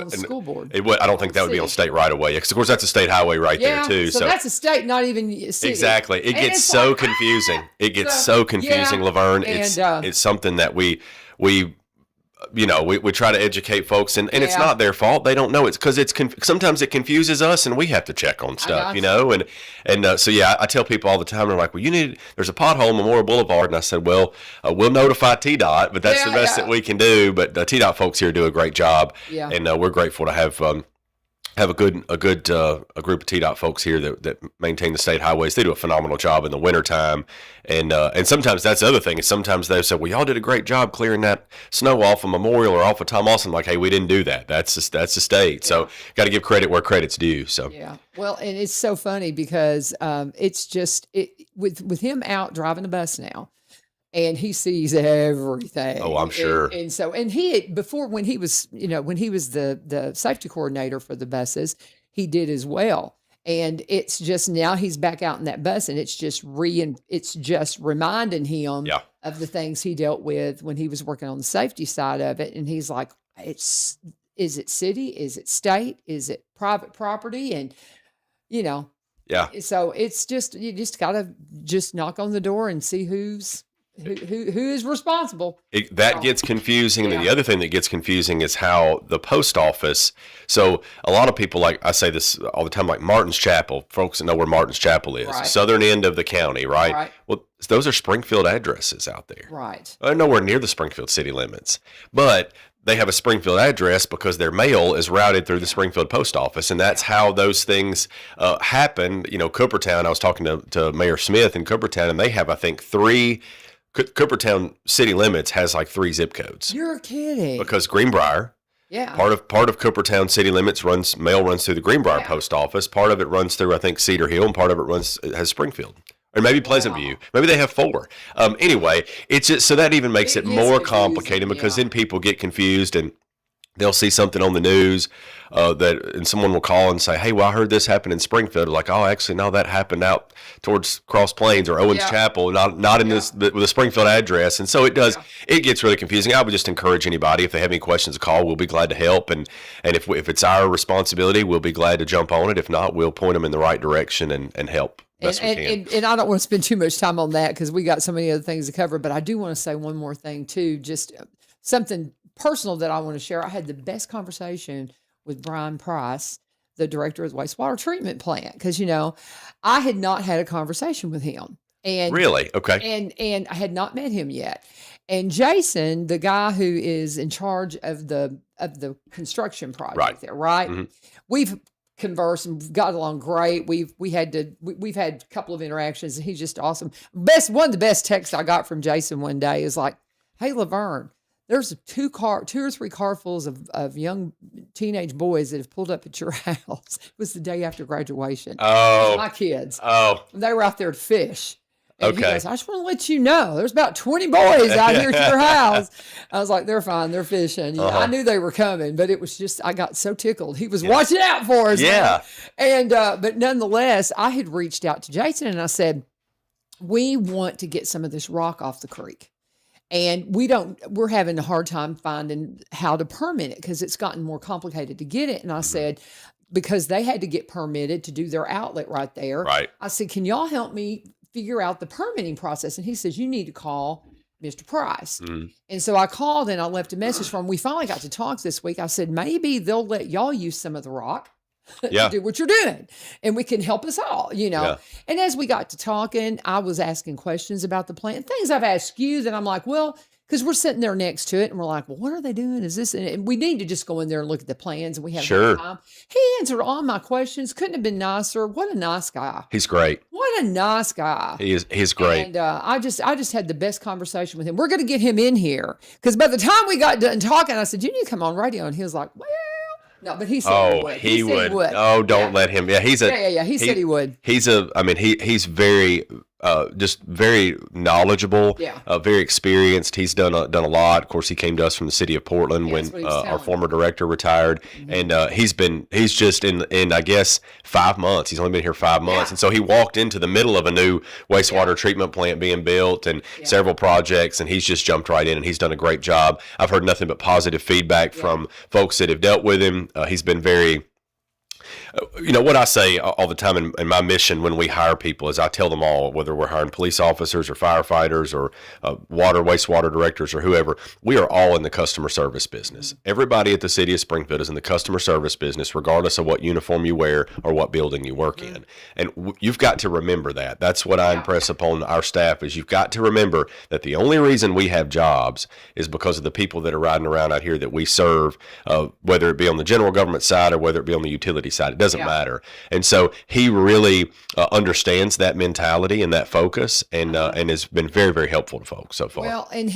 school board. I don't think that would be on state right away. Because of course that's a state highway there too. So that's a state, not even city. Exactly. It gets so confusing. It gets so confusing, LaVern. And, it's something that we try to educate folks, and it's not their fault. They don't know. It's because sometimes it confuses us, and we have to check on stuff, So I tell people all the time, they're like, well, there's a pothole on Memorial Boulevard, and I said, well, we'll notify TDOT, but that's the best that we can do. But the TDOT folks here do a great job, and we're grateful to have have a good group of TDOT folks here that maintain the state highways. They do a phenomenal job in the wintertime. And sometimes that's the other thing is sometimes they say, well, y'all did a great job clearing that snow off of Memorial or off of Tom Austin. Like, hey, we didn't do that. That's the state. So got to give credit where credit's due. So yeah. Well, and it's so funny because it's just with him out driving the bus now. And he sees everything. Oh, I'm sure. And he before when he was the safety coordinator for the buses, he did as well. And it's just now he's back out in that bus, and it's just reminding him of the things he dealt with when he was working on the safety side of it. And he's like, is it city? Is it state? Is it private property? And yeah. So it's just you just gotta just knock on the door and see who is responsible. That gets confusing. And then the other thing that gets confusing is how the post office. So a lot of people, like I say this all the time, like Martin's Chapel, folks that know where Martin's Chapel is, southern end of the county, right? Well, those are Springfield addresses out there. Right. They're nowhere near the Springfield city limits. But they have a Springfield address because their mail is routed through the Springfield post office. And that's how those things happen. Coopertown, I was talking to Mayor Smith in Coopertown, and they have, I think, Coopertown city limits has like 3 zip codes. You're kidding. Because Greenbrier, part of Coopertown city limits mail runs through the Greenbrier post office. Part of it runs through, I think, Cedar Hill, and part of it has Springfield. Or maybe Pleasant View. Maybe they have 4. Anyway, it's just so that even makes it more complicated because then people get confused and they'll see something on the news and someone will call and say, hey, well, I heard this happened in Springfield. Like, oh, actually, no, that happened out towards Cross Plains or Owens Chapel, not in this with a Springfield address. And so it does. It gets really confusing. I would just encourage anybody, if they have any questions to call, we'll be glad to help. And if it's our responsibility, we'll be glad to jump on it. If not, we'll point them in the right direction and help. And I don't want to spend too much time on that because we got so many other things to cover. But I do want to say one more thing, too, just something personal that I want to share. I had the best conversation with Brian Price, the director of the wastewater treatment plant, because, I had not had a conversation with him. And really? Okay. And I had not met him yet. And Jason, the guy who is in charge of the construction project there, right? Mm-hmm. We've conversed and got along great. We've had a couple of interactions, and he's just awesome. One of the best texts I got from Jason one day is like, hey, LaVern, there's 2 or 3 carfuls of young teenage boys that have pulled up at your house. It was the day after graduation. Oh. My kids. Oh. They were out there to fish. And he goes, I just want to let you know, there's about 20 boys out here at your house. I was like, they're fine. They're fishing. I knew they were coming, but it was just, I got so tickled. He was watching out for us. Yeah. Man. And, but nonetheless, I had reached out to Jason and I said, we want to get some of this rock off the creek. And we're having a hard time finding how to permit it because it's gotten more complicated to get it. And I said, because they had to get permitted to do their outlet right there. Right. I said, can y'all help me figure out the permitting process? And he says, you need to call Mr. Price. Mm. And so I called and I left a message for him. We finally got to talk this week. I said, maybe they'll let y'all use some of the rock. To do what you're doing, and we can help us all, And as we got to talking, I was asking questions about the plant, things I've asked you that I'm like, well, because we're sitting there next to it and we're like, well, what are they doing? Is this, and we need to just go in there and look at the plans, and we have time. He answered all my questions. Couldn't have been nicer. What a nice guy. He's great. What a nice guy. He's great. And I just had the best conversation with him. We're going to get him in here because by the time we got done talking, I said, you need to come on radio. And he was like, well, no, but he said he would. He would. Oh, don't let him. Yeah, He said he would. He's very just very knowledgeable, very experienced. He's done a lot. Of course, he came to us from the city of Portland when our former director retired, and he's just in I guess 5 months. He's only been here 5 months, and so he walked into the middle of a new wastewater treatment plant being built and several projects, and he's just jumped right in, and he's done a great job. I've heard nothing but positive feedback from folks that have dealt with him. He's been very What I say all the time in my mission when we hire people is I tell them all, whether we're hiring police officers or firefighters or water, wastewater directors or whoever, we are all in the customer service business. Everybody at the city of Springfield is in the customer service business, regardless of what uniform you wear or what building you work in. And you've got to remember that. That's what I impress upon our staff is you've got to remember that the only reason we have jobs is because of the people that are riding around out here that we serve, whether it be on the general government side or whether it be on the utility side. It doesn't matter. And so he really understands that mentality and that focus and has been very, very helpful to folks so far. Well, and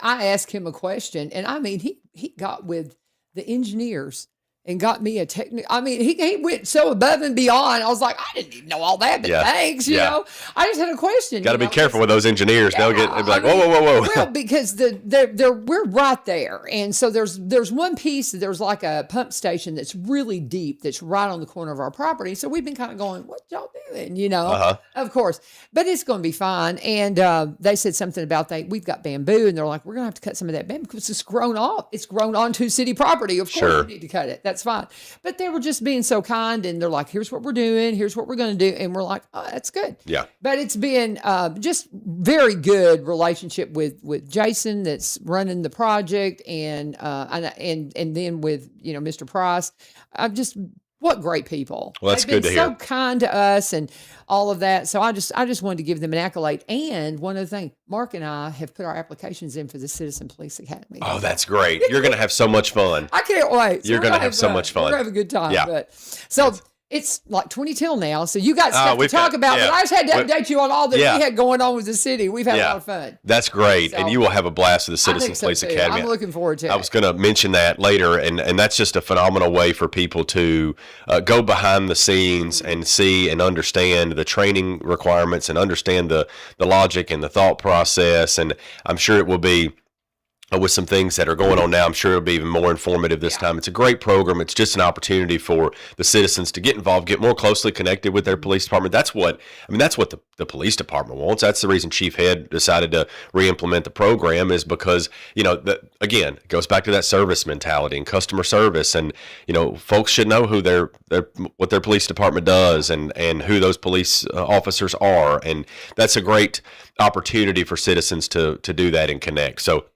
I asked him a question, and I mean, he got with the engineers and got me a he went so above and beyond. I was like, I didn't even know all that, but thanks, you know. I just had a question. Got to be careful with those engineers. They'll be like, whoa. Well, because we're right there. And so there's one piece, there's like a pump station that's really deep, that's right on the corner of our property. So we've been kind of going, what y'all doing, of course. But it's going to be fine. And they said something about we've got bamboo, and they're like, we're going to have to cut some of that bamboo because it's grown off. It's grown onto city property. Of course we need to cut it. That's fine. But they were just being so kind, and they're like, here's what we're doing. Here's what we're going to do. And we're like, oh, that's good. Yeah. But it's been just very good relationship with Jason that's running the project and then with, Mr. Price. What great people. Well, that's good to hear. So kind to us and all of that. So I just wanted to give them an accolade. And one other thing, Mark and I have put our applications in for the Citizen Police Academy. Oh, that's great. You're going to have so much fun. I can't wait. You're going to have so much fun. We're going to have a good time. Yeah. It's like 20 till now, so you got stuff to talk about, but I just had to update you on all that we had going on with the city. We've had a lot of fun. That's great, and you will have a blast with the Citizen Police Academy. I'm looking forward to it. I was going to mention that later, and that's just a phenomenal way for people to go behind the scenes and see and understand the training requirements and understand the logic and the thought process, and I'm sure it will be with some things that are going on now. I'm sure it'll be even more informative this time. It's a great program. It's just an opportunity for the citizens to get involved, get more closely connected with their police department. That's what the police department wants. That's the reason Chief Head decided to re-implement the program, is because, again, it goes back to that service mentality and customer service. And, folks should know who what their police department does and who those police officers are. And that's a great opportunity for citizens to do that and connect. So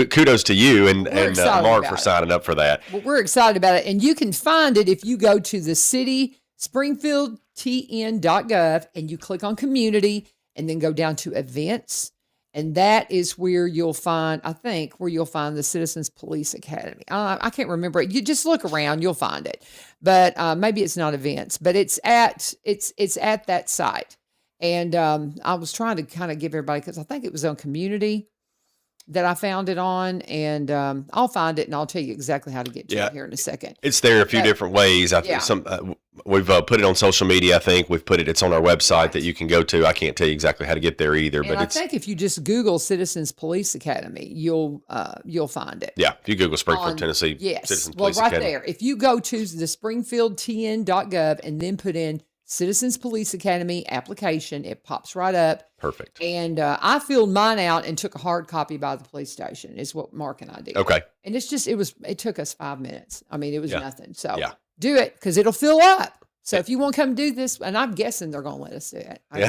kudos to you and Mark for signing up for that. Well, we're excited about it. And you can find it if you go to the city springfieldtn.gov and you click on community and then go down to events. And that is where you'll find, the Citizens Police Academy. I can't remember it. You just look around, you'll find it. But maybe it's not events, but it's at that site. And I was trying to kind of give everybody, because I think it was on community that I found it on, and I'll find it and I'll tell you exactly how to get to it here in a second. It's there a few different ways. We've put it on social media. I think it's on our website that you can go to. I can't tell you exactly how to get there either, but I think if you just Google Citizens Police Academy, you'll find it. Yeah, if you Google Springfield, Tennessee, Citizens Police Academy. There. If you go to the springfieldtn.gov and then put in Citizens Police Academy application, it pops right up. Perfect. And I filled mine out and took a hard copy by the police station, is what Mark and I did. Okay. And it took us 5 minutes. I mean, it was nothing. So do it, because it'll fill up. So if you want to come do this, and I'm guessing they're going to let us do it. I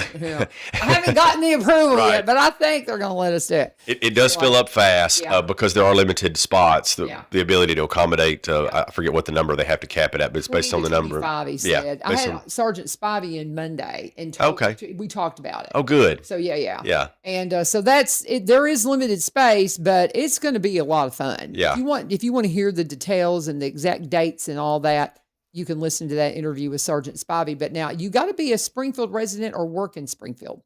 haven't gotten the approval yet, but I think they're going to let us do it. It does fill up fast because there are limited spots, the ability to accommodate, I forget what the number they have to cap it at, but it's based on the number. He said. I had Sergeant Spivey in Monday, and we talked about it. Oh, good. So, yeah. And so that's it. There is limited space, but it's going to be a lot of fun. Yeah. If you want to hear the details and the exact dates and all that, you can listen to that interview with Sergeant Spivey. But now you got to be a Springfield resident or work in Springfield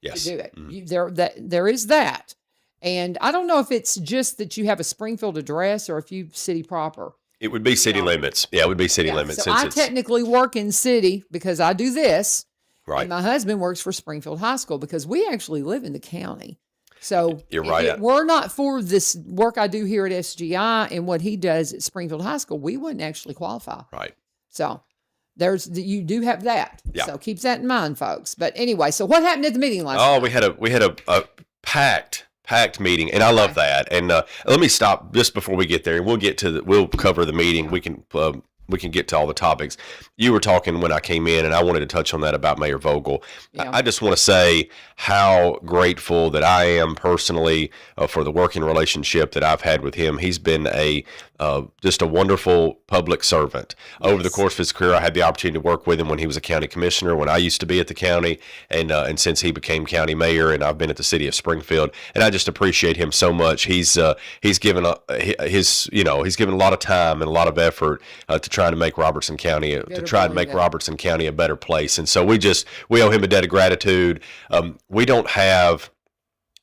to do it. Mm-hmm. There is that. And I don't know if it's just that you have a Springfield address or if you city proper. It would be city limits. Yeah, it would be city limits. So I technically work in city because I do this. Right. And my husband works for Springfield High School because we actually live in the county. So you're right. If it were not for this work I do here at SGI and what he does at Springfield High School, we wouldn't actually qualify. Right. So you do have that. Yeah. So keep that in mind, folks. But anyway, so what happened at the meeting last night? We had a packed meeting, and I love that. And let me stop just before we get there, and we'll cover the meeting. We can we can get to all the topics. You were talking when I came in, and I wanted to touch on that about Mayor Vogel. Yeah. I just want to say how grateful that I am personally for the working relationship that I've had with him. He's been just a wonderful public servant. Yes. Over the course of his career, I had the opportunity to work with him when he was a county commissioner, when I used to be at the county, and since he became county mayor, and I've been at the city of Springfield, and I just appreciate him so much. He's given he's given a lot of time and a lot of effort to try to make Robertson County Robertson County a better place, and so we owe him a debt of gratitude. We don't have.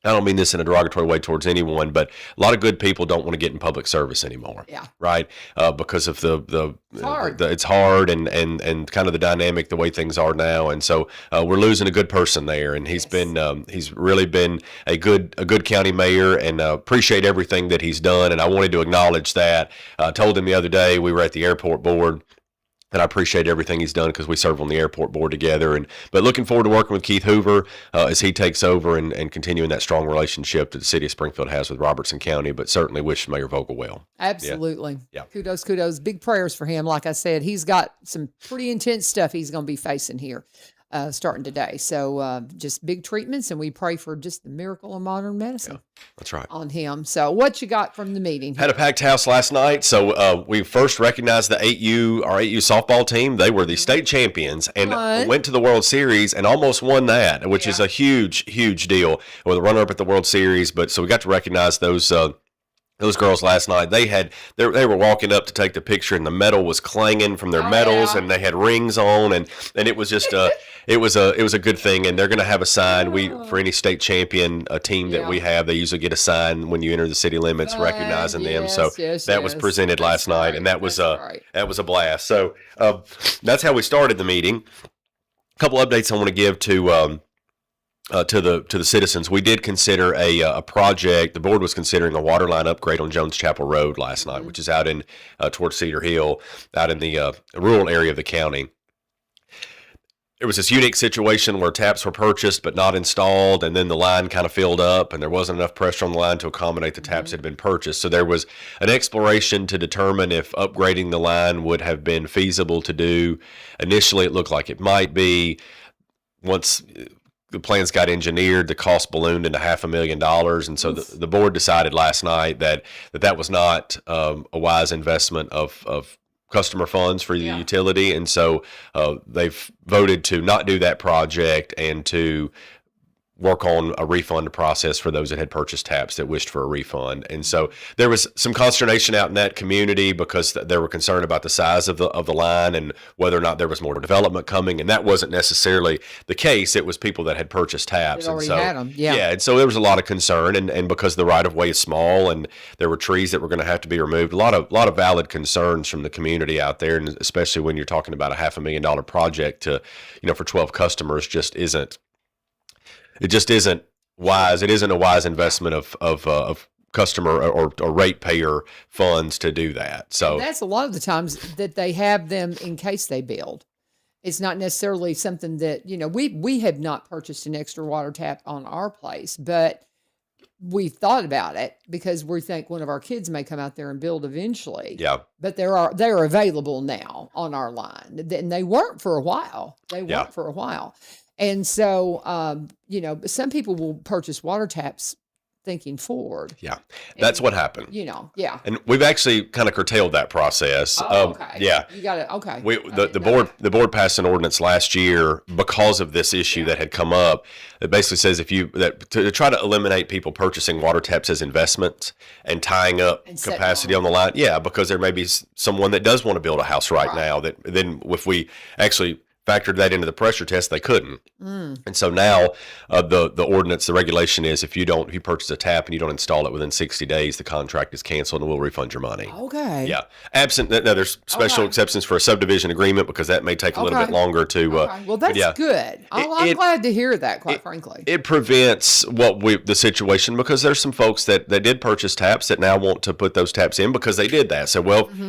I don't mean this in a derogatory way towards anyone, but a lot of good people don't want to get in public service anymore. Yeah. Right. Because of it's hard and kind of the dynamic, the way things are now. And so we're losing a good person there. And he's really been a good county mayor, and appreciate everything that he's done. And I wanted to acknowledge that. I told him the other day, we were at the airport board, and I appreciate everything he's done because we serve on the airport board together. But looking forward to working with Keith Hoover as he takes over and continuing that strong relationship that the city of Springfield has with Robertson County. But certainly wish Mayor Vogel well. Absolutely. Yeah. Kudos. Big prayers for him. Like I said, he's got some pretty intense stuff he's going to be facing here starting today. So just big treatments, and we pray for just the miracle of modern medicine. Yeah, that's right. On him. So what you got from the meeting? Had a packed house last night. So we first recognized our 8U softball team. They were the state champions and went to the World Series and almost won that, which is a huge, huge deal. With a runner-up at the World Series. But so we got to recognize those girls last night. They were walking up to take the picture, and the medal was clanging from their medals, and they had rings on, and it was just it was a good thing. And they're going to have a sign. For any state champion team that we have, they usually get a sign when you enter the city limits recognizing them. So that was presented last night, and that was a blast. So that's how we started the meeting. A couple updates I want to give to the citizens. We did consider a project. The board was considering a water line upgrade on Jones Chapel Road last night, which is out in towards Cedar Hill, out in the rural area of the county. There was this unique situation where taps were purchased but not installed, and then the line kind of filled up, and there wasn't enough pressure on the line to accommodate the taps that had been purchased. So there was an exploration to determine if upgrading the line would have been feasible to do. Initially, it looked like it might be. Once the plans got engineered, the cost ballooned into $500,000, and so the board decided last night that was not a wise investment of customer funds for the utility, and so they've voted to not do that project and to work on a refund process for those that had purchased taps that wished for a refund. And so there was some consternation out in that community because they were concerned about the size of the line and whether or not there was more development coming. And that wasn't necessarily the case. It was people that had purchased taps. They already had them. Yeah. And so there was a lot of concern, and because the right of way is small and there were trees that were going to have to be removed, a lot of valid concerns from the community out there. And especially when you're talking about a $500,000 project to, for 12 customers just isn't wise. It isn't a wise investment of customer or ratepayer funds to do that. So and that's a lot of the times that they have them in case they build. It's not necessarily something that, we have not purchased an extra water tap on our place, but we've thought about it because we think one of our kids may come out there and build eventually. Yeah. But they're available now on our line. And they weren't for a while. And so, some people will purchase water taps thinking forward. Yeah, that's what happened. Yeah. And we've actually kind of curtailed that process. Okay. Yeah. You got it. Okay. The board passed an ordinance last year because of this issue that had come up. It basically says to try to eliminate people purchasing water taps as investments and tying up capacity on the line. Yeah, because there may be someone that does want to build a house right now that then if we actually factored that into the pressure test, they couldn't. And so now the ordinance, the regulation is if you purchase a tap and you don't install it within 60 days, the contract is canceled and we'll refund your money. Okay. Yeah. Absent, now there's special exceptions for a subdivision agreement because that may take a little bit longer to. Well, that's good. I'm glad to hear that, quite frankly. It prevents the situation because there's some folks that did purchase taps that now want to put those taps in because they did that. So,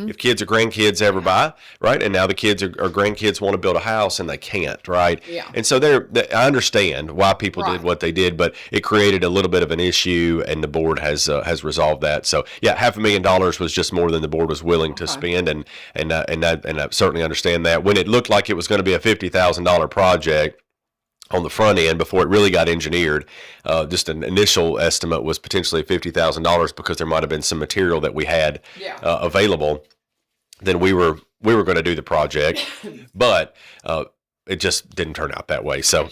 if kids or grandkids ever buy, right, and now the kids or grandkids want to build a house, house and they can't, right? Yeah. And so I understand why people did what they did, but it created a little bit of an issue, and the board has resolved that. So yeah, $500,000 was just more than the board was willing to spend, and I certainly understand that. When it looked like it was going to be a $50,000 project on the front end before it really got engineered, just an initial estimate was potentially $50,000 because there might have been some material that we had available. Then we were going to do the project, but it just didn't turn out that way. So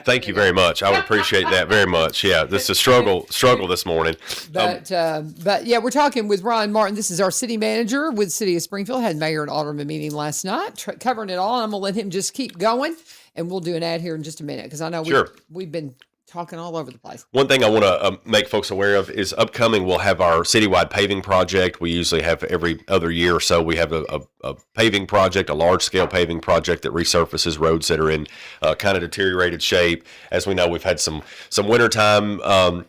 thank you very much. I would appreciate that very much. Yeah, this is a struggle this morning. But yeah, we're talking with Ron Martin. This is our city manager with City of Springfield. Had mayor and alderman meeting last night, covering it all. And I'm going to let him just keep going, and we'll do an ad here in just a minute because I know we've been talking all over the place. One thing I want to make folks aware of is upcoming, we'll have our citywide paving project. We usually have every other year or so. We have a paving project, a large-scale paving project that resurfaces roads that are in kind of deteriorated shape. As we know, we've had some wintertime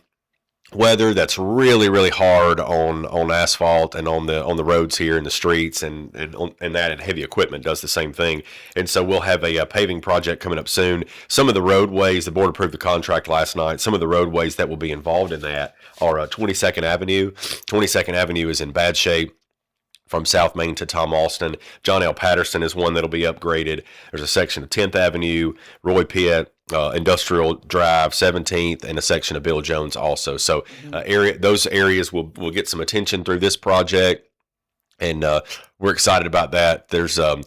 weather that's really, really hard on asphalt and on the roads here in the streets, and that, and heavy equipment does the same thing. And so we'll have a paving project coming up soon. Some of the roadways, the board approved the contract last night. Some of the roadways that will be involved in that are 22nd Avenue. 22nd Avenue is in bad shape from South Main to Tom Austin. John L. Patterson is one that'll be upgraded. There's a section of 10th Avenue, Roy Pitt, Industrial Drive, 17th, and a section of Bill Jones also. So those areas will get some attention through this project, and we're excited about that. There's some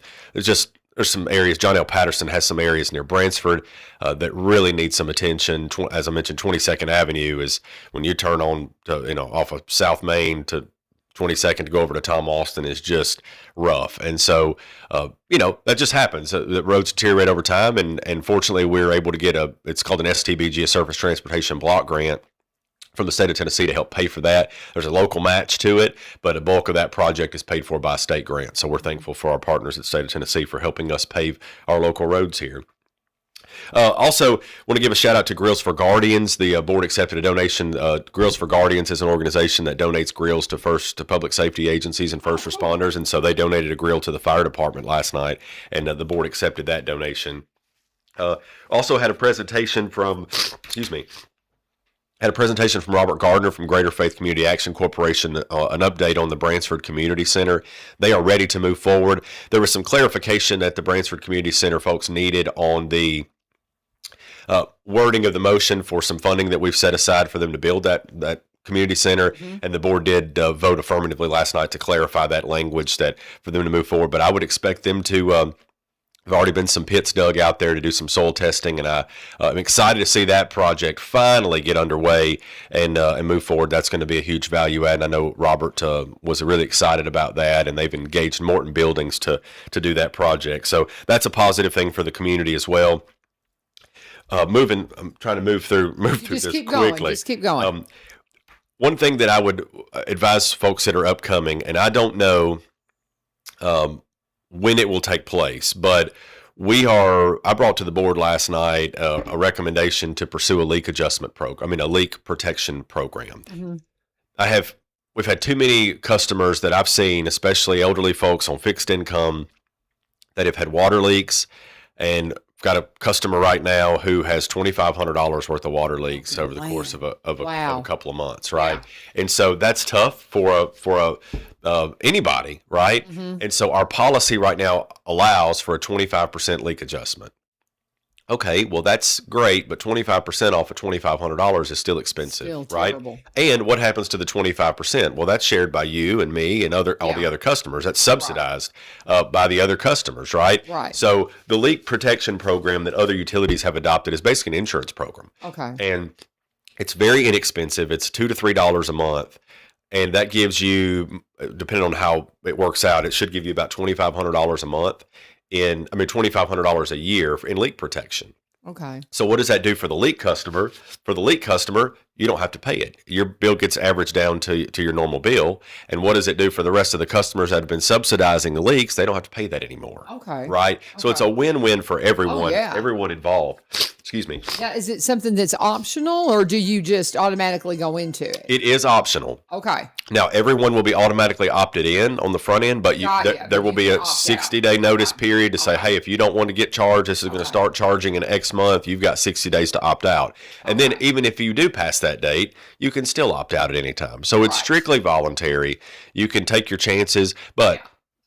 areas. John L. Patterson has some areas near Bransford that really need some attention. As I mentioned, 22nd Avenue is when you turn on to, off of South Main to 22nd to go over to Tom Austin is just rough. And so, that just happens. The roads deteriorate over time. And fortunately, we're able to get it's called an STBG, a Surface Transportation Block Grant from the state of Tennessee to help pay for that. There's a local match to it, but a bulk of that project is paid for by a state grant. So we're thankful for our partners at the state of Tennessee for helping us pave our local roads here. Also, want to give a shout out to Grills for Guardians. The board accepted a donation. Grills for Guardians is an organization that donates grills to public safety agencies and first responders, and so they donated a grill to the fire department last night, and the board accepted that donation. Also had a presentation from, Robert Gardner from Greater Faith Community Action Corporation, an update on the Bransford Community Center. They are ready to move forward. There was some clarification that the Bransford Community Center folks needed on the wording of the motion for some funding that we've set aside for them to build that community center, and the board did vote affirmatively last night to clarify that language that for them to move forward. But I would expect them to have already been some pits dug out there to do some soil testing, and I'm excited to see that project finally get underway and move forward. That's going to be a huge value add. And I know Robert was really excited about that, and they've engaged Morton Buildings to do that project. So that's a positive thing for the community as well. I'm trying to move through this quickly. Just keep going. One thing that I would advise folks that are upcoming, and I don't know when it will take place, but I brought to the board last night a recommendation to pursue a leak adjustment program. A leak protection program. Mm-hmm. We've had too many customers that I've seen, especially elderly folks on fixed income, that have had water leaks, and got a customer right now who has $2,500 worth of water leaks over the course of a couple of months, right? Yeah. And so that's tough for anybody, right? Mm-hmm. And so our policy right now allows for a 25% leak adjustment. Okay, well that's great, but 25% off of $2,500 is still expensive, right? Terrible. And what happens to the 25%? Well, that's shared by you and me and all the other customers. That's subsidized by the other customers, right? Right. So the leak protection program that other utilities have adopted is basically an insurance program. Okay. And it's very inexpensive. It's $2 to $3 a month. And that gives you, depending on how it works out, it should give you about $2,500 a month. $2,500 a year in leak protection. Okay. So what does that do for the leak customer? For the leak customer, you don't have to pay it. Your bill gets averaged down to your normal bill. And what does it do for the rest of the customers that have been subsidizing the leaks? They don't have to pay that anymore. Okay. Right? Okay. So it's a win-win for everyone, everyone involved. Excuse me. Now, is it something that's optional, or do you just automatically go into it? It is optional. Okay. Now, everyone will be automatically opted in on the front end, but there will be a 60-day notice period to say, hey, if you don't want to get charged, this is going to start charging in X month. You've got 60 days to opt out. And then even if you do pass that date, you can still opt out at any time. So it's strictly voluntary. You can take your chances, but...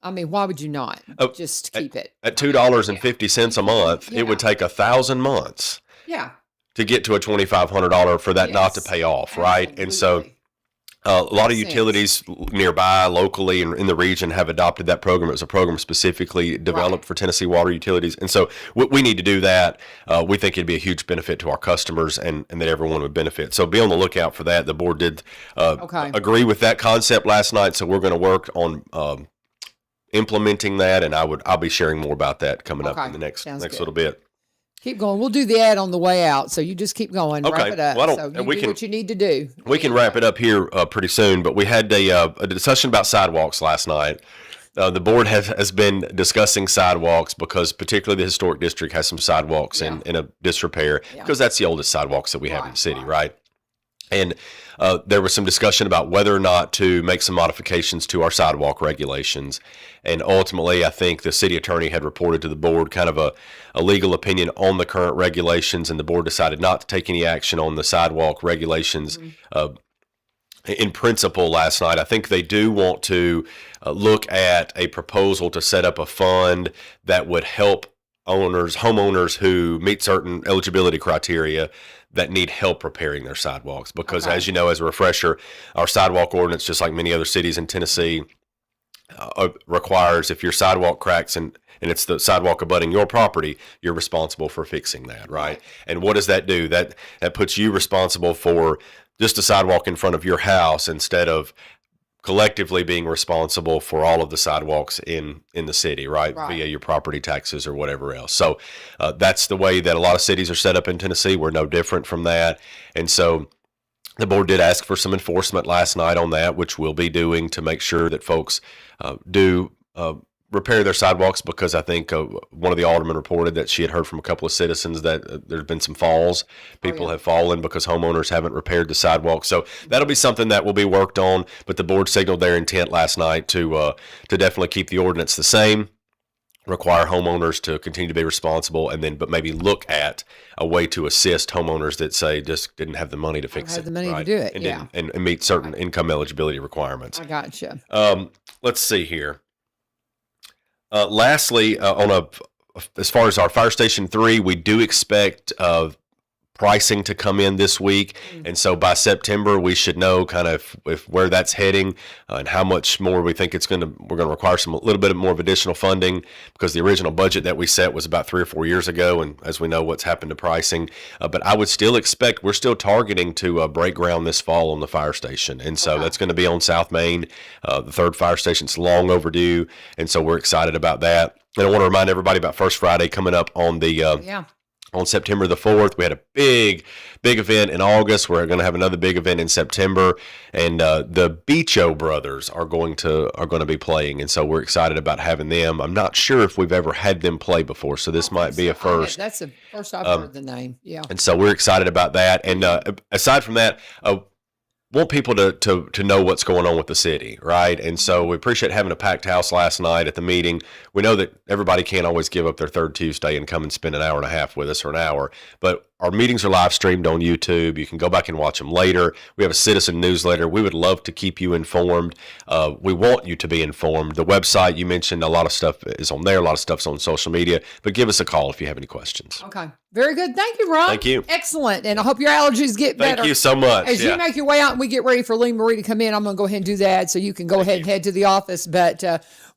I mean, why would you not just keep it? At $2.50 a month, it would take 1,000 months to get to a $2,500 for that not to pay off, right? And so a lot of utilities nearby, locally, and in the region have adopted that program. It was a program specifically developed for Tennessee water utilities. And so we need to do that. We think it'd be a huge benefit to our customers and that everyone would benefit. So be on the lookout for that. The board did agree with that concept last night, so we're going to work on implementing that, and I'll be sharing more about that coming up in the next little bit. Keep going. We'll do the ad on the way out, so you just keep going. Okay. Wrap it up. Well, so you do what you need to do. We can wrap it up here pretty soon, but we had a discussion about sidewalks last night. The board has been discussing sidewalks because particularly the historic district has some sidewalks in a disrepair because that's the oldest sidewalks that we have in the city, right? And there was some discussion about whether or not to make some modifications to our sidewalk regulations. And ultimately, I think the city attorney had reported to the board kind of a legal opinion on the current regulations, and the board decided not to take any action on the sidewalk regulations in principle last night. I think they do want to look at a proposal to set up a fund that would help homeowners who meet certain eligibility criteria that need help repairing their sidewalks. Because as you know, as a refresher, our sidewalk ordinance, just like many other cities in Tennessee, requires if your sidewalk cracks and it's the sidewalk abutting your property, you're responsible for fixing that, right? And what does that do? That puts you responsible for just a sidewalk in front of your house instead of collectively being responsible for all of the sidewalks in the city, right? Via your property taxes or whatever else. So that's the way that a lot of cities are set up in Tennessee. We're no different from that. And so the board did ask for some enforcement last night on that, which we'll be doing to make sure that folks do repair their sidewalks, because I think one of the aldermen reported that she had heard from a couple of citizens that there's been some falls. People have fallen because homeowners haven't repaired the sidewalks. So that'll be something that will be worked on, but the board signaled their intent last night to definitely keep the ordinance the same, require homeowners to continue to be responsible, and but maybe look at a way to assist homeowners that say just didn't have the money to fix it. Have the money to do it, and meet certain income eligibility requirements. I gotcha. Let's see here. Lastly, as far as our Fire Station 3, we do expect pricing to come in this week, and so by September we should know kind of if where that's heading and how much more we think we're going to require a little bit more of additional funding, because the original budget that we set was about 3 or 4 years ago, and as we know what's happened to pricing, but I would still expect we're still targeting to break ground this fall on the fire station, and so that's going to be on South Main. The third fire station's long overdue, and so we're excited about that. And I want to remind everybody about First Friday coming up on the on September the 4th. We had a big event in August. We're going to have another big event in September, and the Becho brothers are going to be playing, and so we're excited about having them. I'm not sure if we've ever had them play before, so this might be a first. That's the first I've heard the name. Yeah, and so we're excited about that. And aside from that, want people to know what's going on with the city, right? And so we appreciate having a packed house last night at the meeting. We know that everybody can't always give up their third Tuesday and come and spend an hour and a half with us, or an hour, but our meetings are live streamed on YouTube. You can go back and watch them later. We have a citizen newsletter. We would love to keep you informed. We want you to be informed. The website, you mentioned, a lot of stuff is on there. A lot of stuff's on social media, but give us a call if you have any questions. Okay. Very good. Thank you, Ron. Thank you. Excellent. And I hope your allergies get better. Thank you so much. As you make your way out and we get ready for Lee Marie to come in, I'm going to go ahead and do that so you can go ahead and head to the office. But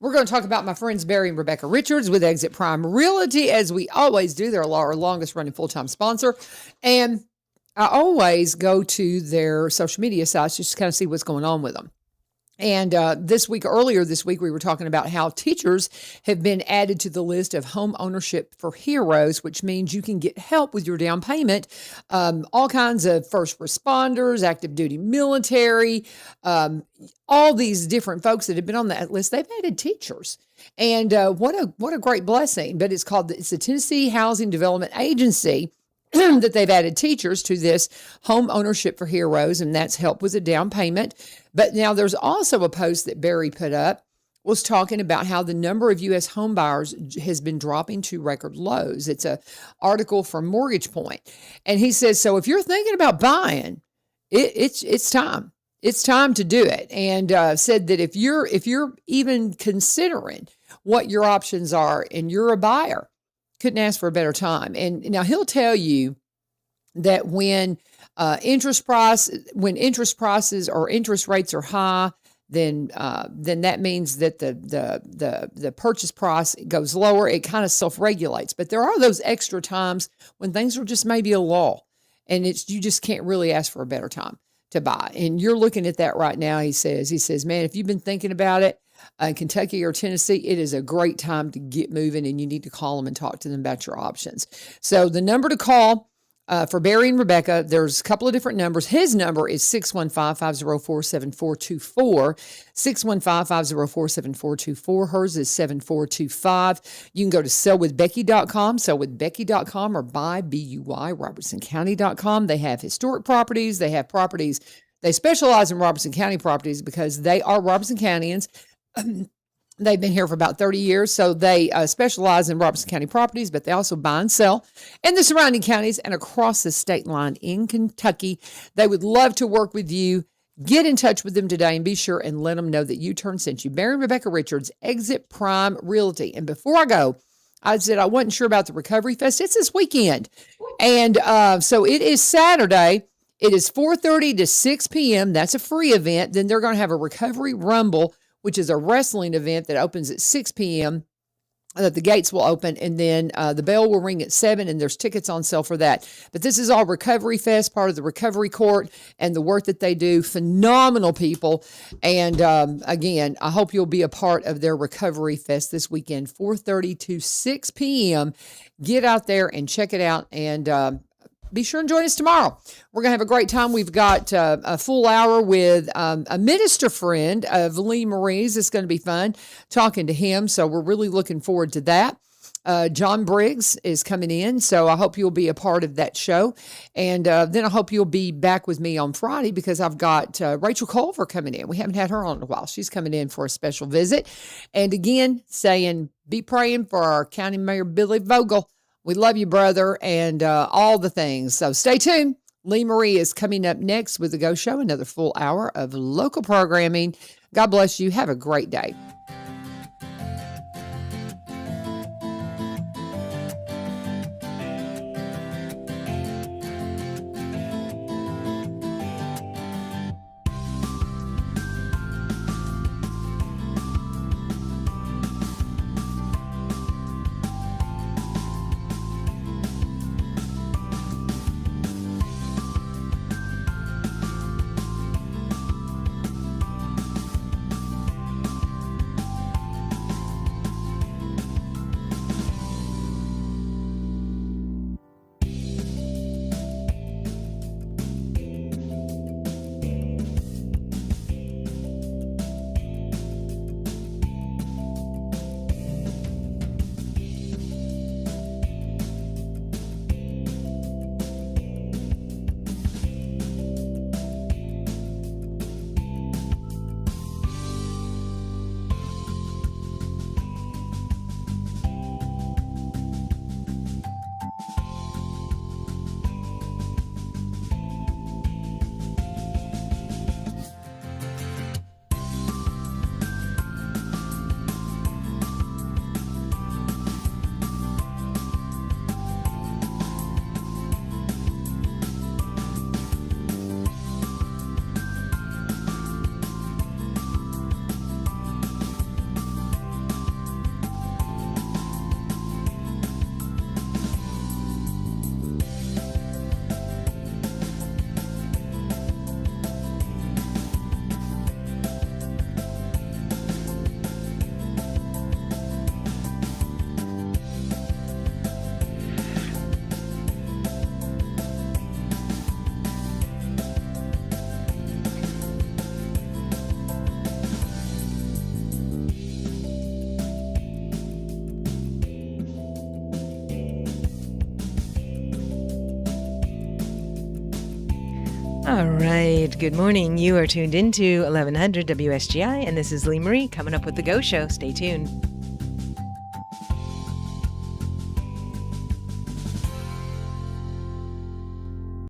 we're going to talk about my friends Barry and Rebecca Richards with Exit Prime Realty, as we always do. They're our longest running full-time sponsor. And I always go to their social media sites just to kind of see what's going on with them. And earlier this week, we were talking about how teachers have been added to the list of home ownership for heroes, which means you can get help with your down payment. All kinds of first responders, active duty military, all these different folks that have been on that list, they've added teachers. And what a great blessing. But it's the Tennessee Housing Development Agency that they've added teachers to this home ownership for heroes, and that's helped with a down payment. But now there's also a post that Barry put up was talking about how the number of U.S. home buyers has been dropping to record lows. It's an article from Mortgage Point. And he says, so if you're thinking about buying, it's time. It's time to do it. And said that if you're even considering what your options are and you're a buyer, couldn't ask for a better time. And now he'll tell you that when interest prices or interest rates are high, then that means that the purchase price goes lower. It kind of self-regulates. But there are those extra times when things are just maybe a lull, and you just can't really ask for a better time to buy. And you're looking at that right now. He says, man, if you've been thinking about it in Kentucky or Tennessee, it is a great time to get moving, and you need to call them and talk to them about your options. So the number to call for Barry and Rebecca, there's a couple of different numbers. His number is 615-504-7424, 615-504-7424. Hers is 7425. You can go to sellwithbecky.com, or buy, B-U-Y, robertsoncounty.com. They have historic properties. They have properties. They specialize in Robertson County properties because they are Robertson Countyans. They've been here for about 30 years, so they specialize in Robertson County properties, but they also buy and sell in the surrounding counties and across the state line in Kentucky. They would love to work with you. Get in touch with them today and be sure and let them know that U-Turn sent you. Barry and Rebecca Richards, Exit Prime Realty. And before I go, I said I wasn't sure about the Recovery Fest. It's this weekend. And so it is Saturday. It is 4:30 to 6 p.m. That's a free event. Then they're going to have a Recovery Rumble, which is a wrestling event that opens at 6 p.m. The gates will open, and then the bell will ring at 7, and there's tickets on sale for that. But this is all Recovery Fest, part of the Recovery Court and the work that they do. Phenomenal people. And again, I hope you'll be a part of their Recovery Fest this weekend, 4:30 to 6 p.m. Get out there and check it out, and be sure and join us tomorrow. We're going to have a great time. We've got a full hour with a minister friend of Lee Marie's. It's going to be fun talking to him, so we're really looking forward to that. John Briggs is coming in, so I hope you'll be a part of that show. And then I hope you'll be back with me on Friday because I've got Rachel Culver coming in. We haven't had her on in a while. She's coming in for a special visit. And again, saying, be praying for our County Mayor Billy Vogel. We love you, brother, and all the things. So stay tuned. Lee Marie is coming up next with The Go Show, another full hour of local programming. God bless you. Have a great day. All right. Good morning. You are tuned into 1100 WSGI, and this is Lee Marie coming up with The Go Show. Stay tuned.